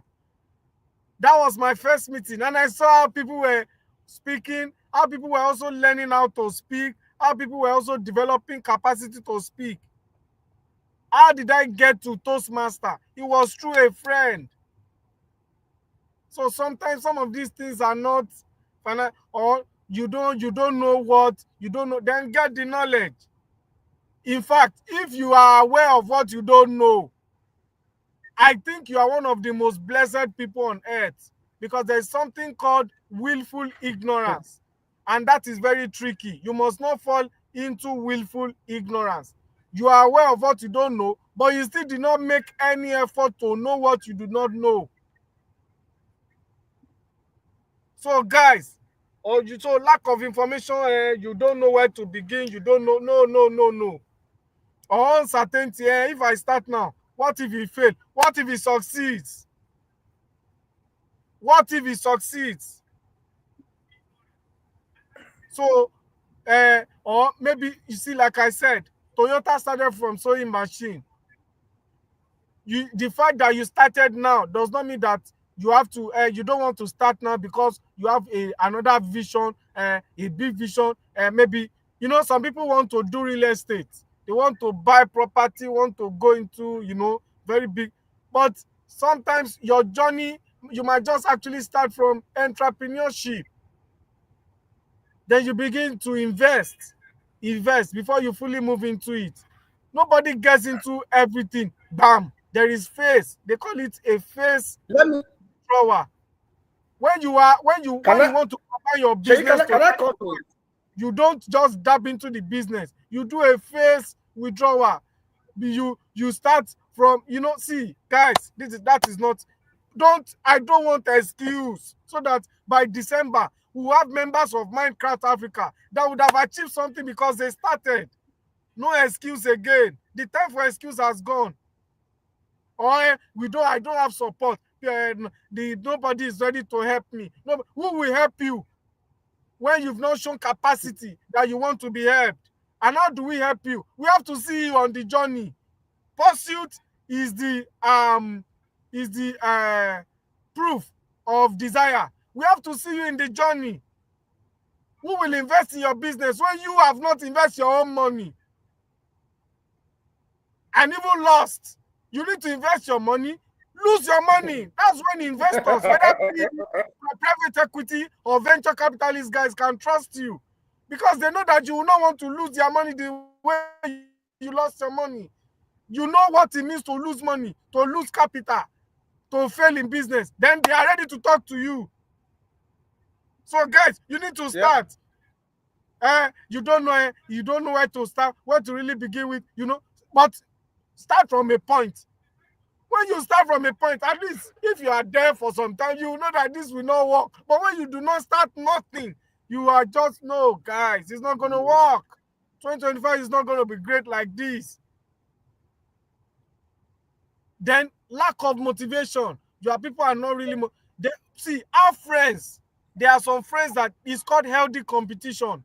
Speaker 4: That was my first meeting. And I saw how people were speaking, how people were also learning how to speak, how people were also developing capacity to speak. How did I get to Toastmaster? It was through a friend. So sometimes some of these things are not final, or you don't know what you don't know, then get the knowledge. In fact, if you are aware of what you don't know, I think you are one of the most blessed people on earth, because there is something called willful ignorance, and that is very tricky. You must not fall into willful ignorance. You are aware of what you don't know, but you still did not make any effort to know what you do not know. So guys, so lack of information, you don't know where to begin, you don't know, no. Or uncertainty, if I start now, what if he fail? What if he succeeds? What if he succeeds? So, or maybe, you see, like I said, Toyota started from sewing machine. The fact that you started now does not mean that you have to, you don't want to start now because you have another vision, a big vision. Maybe, some people want to do real estate. They want to buy property, want to go into, very big. But sometimes your journey, you might just actually start from entrepreneurship. Then you begin to invest before you fully move into it. Nobody gets into everything. Bam. There is phase. They call it a phase
Speaker 1: Let me
Speaker 4: drawer. When you want to combine your business,
Speaker 1: can I cut to
Speaker 4: you don't just dab into the business. You do a phase withdrawal. You start from, see, guys, that is not, I don't want excuse, so that by December we will have members of Minecraft Africa that would have achieved something because they started. No excuse again. The time for excuse has gone. Or I don't have support. Nobody is ready to help me. No, who will help you when you've not shown capacity that you want to be helped? And how do we help you? We have to see you on the journey. Pursuit is the proof of desire. We have to see you in the journey. Who will invest in your business when you have not invested your own money? And even lost. You need to invest your money, lose your money. That's when investors, whether private equity or venture capitalist guys, can trust you, because they know that you will not want to lose their money the way you lost your money. You know what it means to lose money, to lose capital, to fail in business. Then they are ready to talk to you. So guys, you need to start. You don't know where to start, where to really begin with, but start from a point. When you start from a point, at least if you are there for some time, you know that this will not work. But when you do not start nothing, you are just, no, guys, it's not going to work. 2025 is not going to be great like this. Then lack of motivation. Your people are not really see, our friends, there are some friends that is called healthy competition.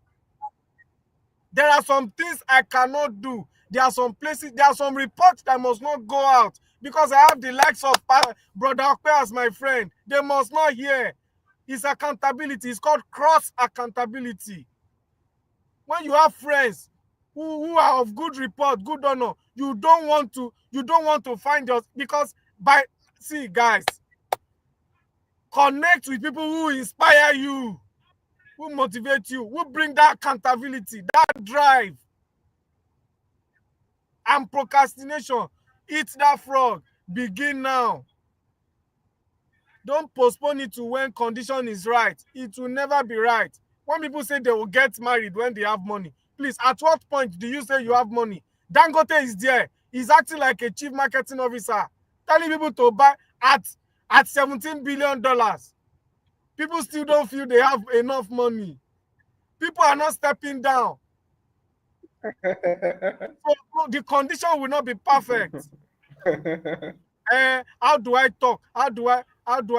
Speaker 4: There are some things I cannot do. There are some places, there are some reports that must not go out because I have the likes of Brother Okpe as my friend. They must not hear. It's accountability. It's called cross accountability. When you have friends who are of good report, good honor, you don't want to find us, because see guys, connect with people who inspire you, who motivate you, who bring that accountability, that drive. And procrastination, eat that frog. Begin now. Don't postpone it to when condition is right. It will never be right. When people say they will get married when they have money, please, at what point do you say you have money? Dangote is there. He's acting like a chief marketing officer, telling people to buy at $17 billion. People still don't feel they have enough money. People are not stepping down. So the condition will not be perfect. How do I talk? How do I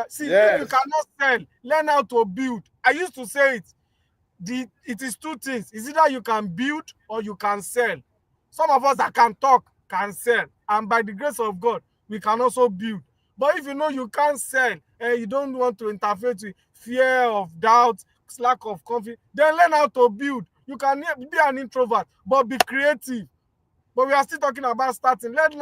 Speaker 4: see? If you cannot sell, learn how to build. I used to say it is two things. It's either you can build or you can sell. Some of us that can talk can sell, and by the grace of God, we can also build. But if you know you can't sell and you don't want to interfere with fear of doubt, lack of confidence, then learn how to build. You can be an introvert, but be creative. But we are still talking about starting. That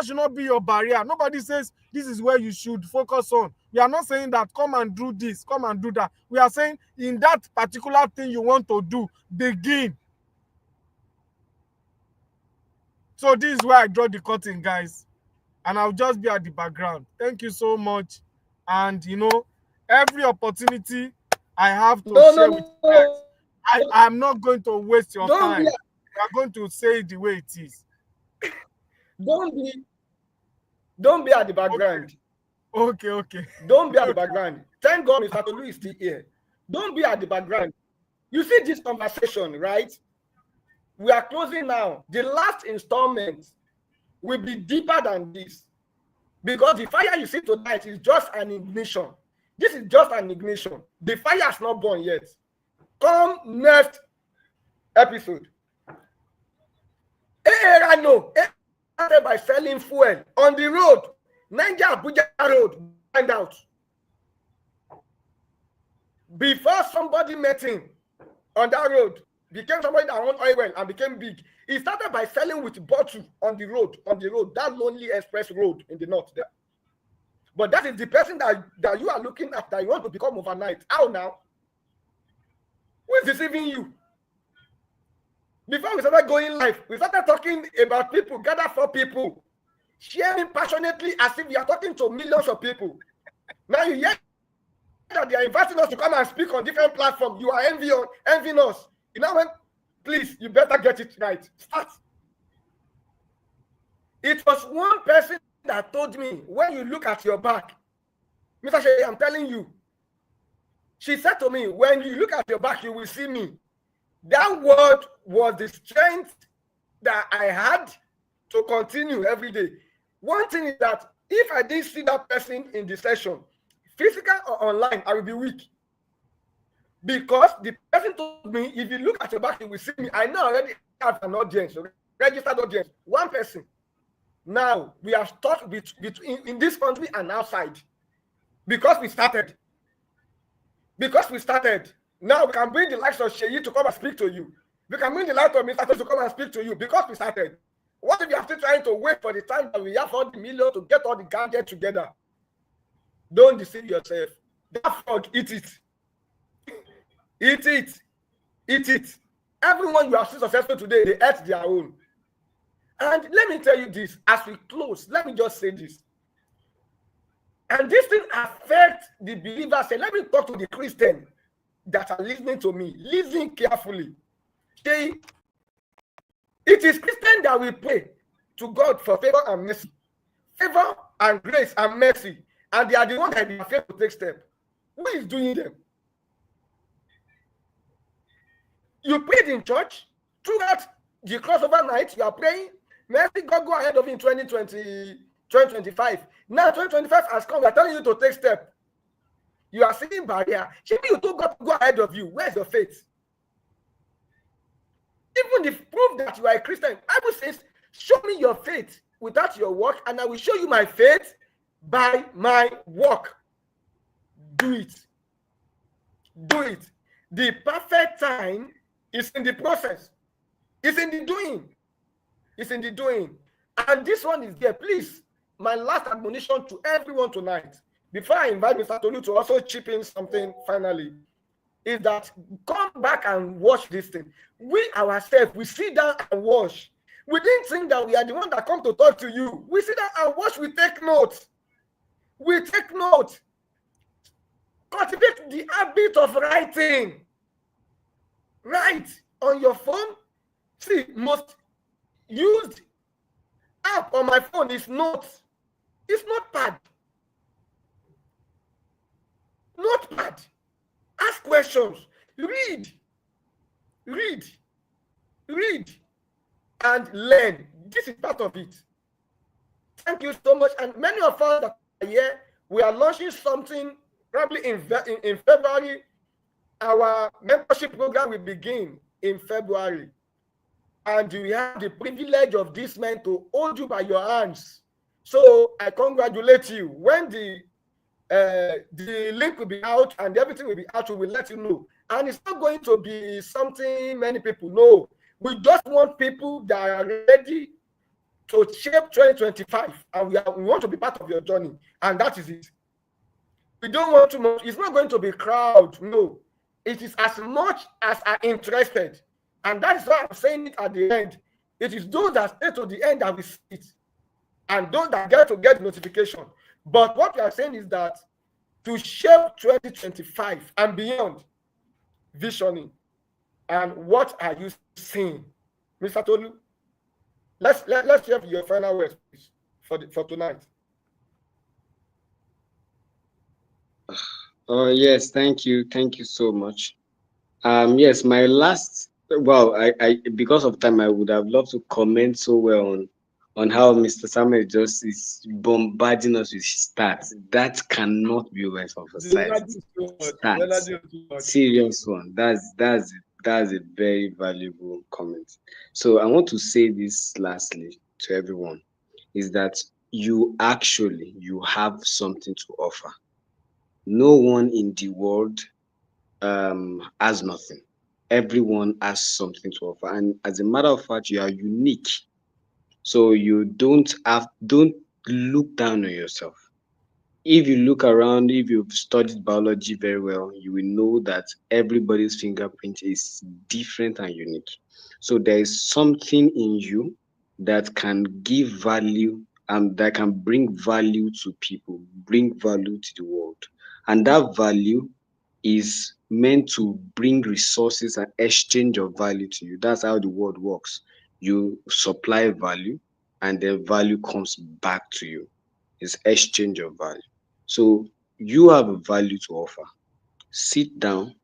Speaker 4: should not be your barrier. Nobody says this is where you should focus on. We are not saying that come and do this, come and do that. We are saying in that particular thing you want to do, begin. So this is where I draw the curtain, guys. And I'll just be at the background. Thank you so much. And every opportunity I have to share with you guys, I'm not going to waste your time. We are going to say it the way it is.
Speaker 1: Don't be at the background.
Speaker 4: Okay.
Speaker 1: Don't be at the background. Thank God Mr. Tolu is still here. Don't be at the background. You see this conversation, right? We are closing now. The last installment will be deeper than this, because the fire you see tonight is just an ignition. This is just an ignition. The fire has not burned yet. Come next episode. Started by selling fuel on the road, Niger Abuja road, find out. Before somebody met him on that road, became somebody that owned oil well and became big. He started by selling with bottle on the road, that lonely express road in the north there. But that is the person that you are looking at, that you want to become overnight. How now? Who is deceiving you? Before we started going live, we started talking about people, gather for people, sharing passionately as if we are talking to millions of people. Now you hear that they are inviting us to come and speak on different platforms. You are envying us. You know when? Please, you better get it right. Start. It was one person that told me, when you look at your back, Mr. Shea, I'm telling you, she said to me, when you look at your back, you will see me. That word was the strength that I had to continue every day. One thing is that if I didn't see that person in the session, physical or online, I will be weak. Because the person told me, if you look at your back, you will see me. I know I already have an audience, registered audience, one person. Now, we are stuck between in this country and outside. Because we started. Now we can bring the likes of Sheyi to come and speak to you. We can bring the likes of Mr. to come and speak to you because we started. What if you are still trying to wait for the time that we have all the million to get all the gadgets together? Don't deceive yourself. That frog, eat it. Eat it. Eat it. Everyone you have seen successful today, they ate their own. And let me tell you this, as we close, let me just say this. And this thing affects the believers. Let me talk to the Christian. that are listening to me, listen carefully. They, it is Christian that we pray to God for favor and mercy, favor and grace and mercy, and they are the ones that are afraid to take step. Who is doing them? You prayed in church throughout the crossover night. You are praying. Mercy, God, go ahead of you in 2025. Now 2025 has come. We are telling you to take step. You are seeing barrier. Maybe you told God to go ahead of you. Where's your faith? Even the proof that you are a Christian, Bible says, show me your faith without your work, and I will show you my faith by my work. Do it. Do it. The perfect time is in the process. It's in the doing. It's in the doing. And this one is there. Please, my last admonition to everyone tonight, before I invite Mr. Tolu to also chip in something finally, is that come back and watch this thing. We ourselves, we sit down and watch. We didn't think that we are the one that come to talk to you. We sit down and watch, we take notes. We take notes. Cultivate the habit of writing. Write on your phone. See, most used app on my phone is notes. It's notepad. Notepad. Ask questions. Read. Read. Read. And learn. This is part of it. Thank you so much. And many of us that are here, we are launching something probably in February. Our membership program will begin in February. And we have the privilege of this man to hold you by your hands. So I congratulate you. When the link will be out and everything will be out, we will let you know. And it's not going to be something many people know. We just want people that are ready to shape 2025, and we want to be part of your journey, and that is it. We don't want too much. It's not going to be crowd. No, it is as much as are interested, and that is why I'm saying it at the end. It is those that stay to the end that will see it, and those that get to get notification. But what we are saying is that to shape 2025 and beyond, visioning. And what are you seeing, Mr. Tolu? Let's hear your final words, please, for tonight.
Speaker 5: Oh yes, thank you so much. Yes, my last, well, I because of time, I would have loved to comment so well on how Mr. Samuel just is bombarding us with stats. That cannot be overemphasized. Stats, serious one. That's a very valuable comment. So I want to say this lastly to everyone, is that you have something to offer. No one in the world has nothing. Everyone has something to offer, and as a matter of fact, you are unique. So you don't look down on yourself. If you look around, if you've studied biology very well, you will know that everybody's fingerprint is different and unique. So there is something in you that can give value and that can bring value to people, bring value to the world. And that value is meant to bring resources and exchange of value to you. That's how the world works. You supply value and then value comes back to you. It's exchange of value. So you have a value to offer. Sit down,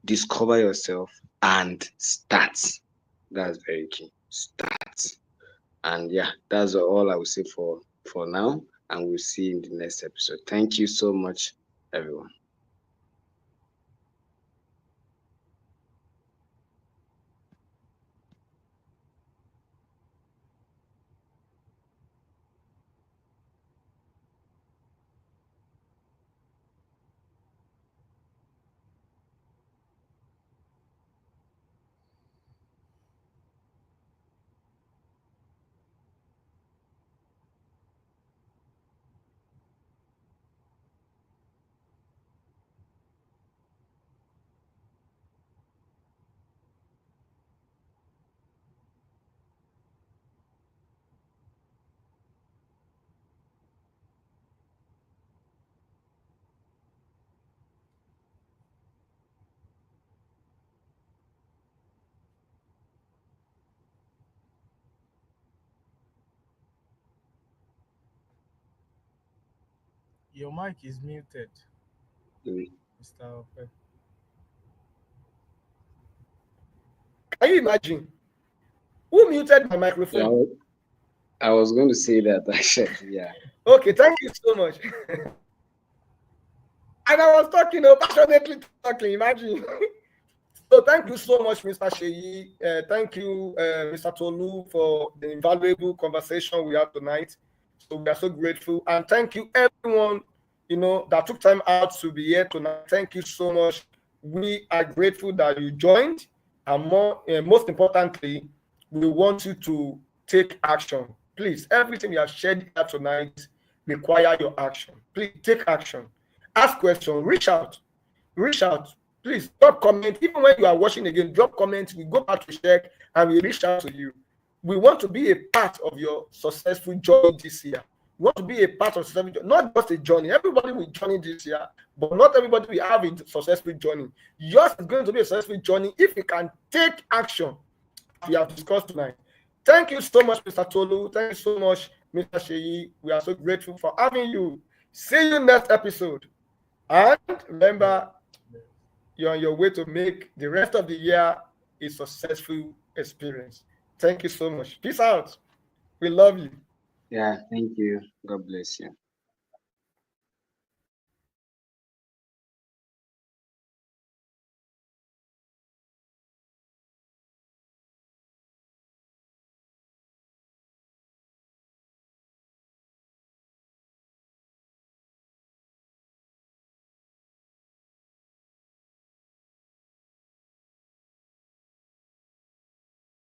Speaker 5: discover yourself, and start. That's very key. Start. And yeah, that's all I will say for now. And we'll see you in the next episode. Thank you so much, everyone.
Speaker 4: Your mic is muted,
Speaker 5: Mm.
Speaker 4: Mr. Ope.
Speaker 1: Can you imagine? Who muted my
Speaker 5: Yeah,
Speaker 1: microphone?
Speaker 5: I was going to say that actually. Yeah.
Speaker 1: Okay, thank you so much. And I was talking, passionately talking. Imagine. So thank you so much, Mr. Sheyi. Thank you, Mr. Tolu, for the invaluable conversation we had tonight. So we are so grateful, and thank you everyone, that took time out to be here tonight. Thank you so much. We are grateful that you joined, and most importantly, we want you to take action. Please, everything we have shared here tonight require your action. Please take action. Ask questions. Reach out. Please drop comment. Even when you are watching again, drop comments. We go back to check and we reach out to you. We want to be a part of your successful journey this year. We want to be a part of successful journey, not just a journey. Everybody will journey this year, but not everybody will have a successful journey. Yours is going to be a successful journey if you can take action as we have discussed tonight. Thank you so much, Mr. Tolu. Thank you so much, Mr. Sheyi. We are so grateful for having you. See you next episode. And remember, you're on your way to make the rest of the year a successful experience. Thank you so much. Peace out. We love you.
Speaker 5: Yeah. Thank you. God bless you.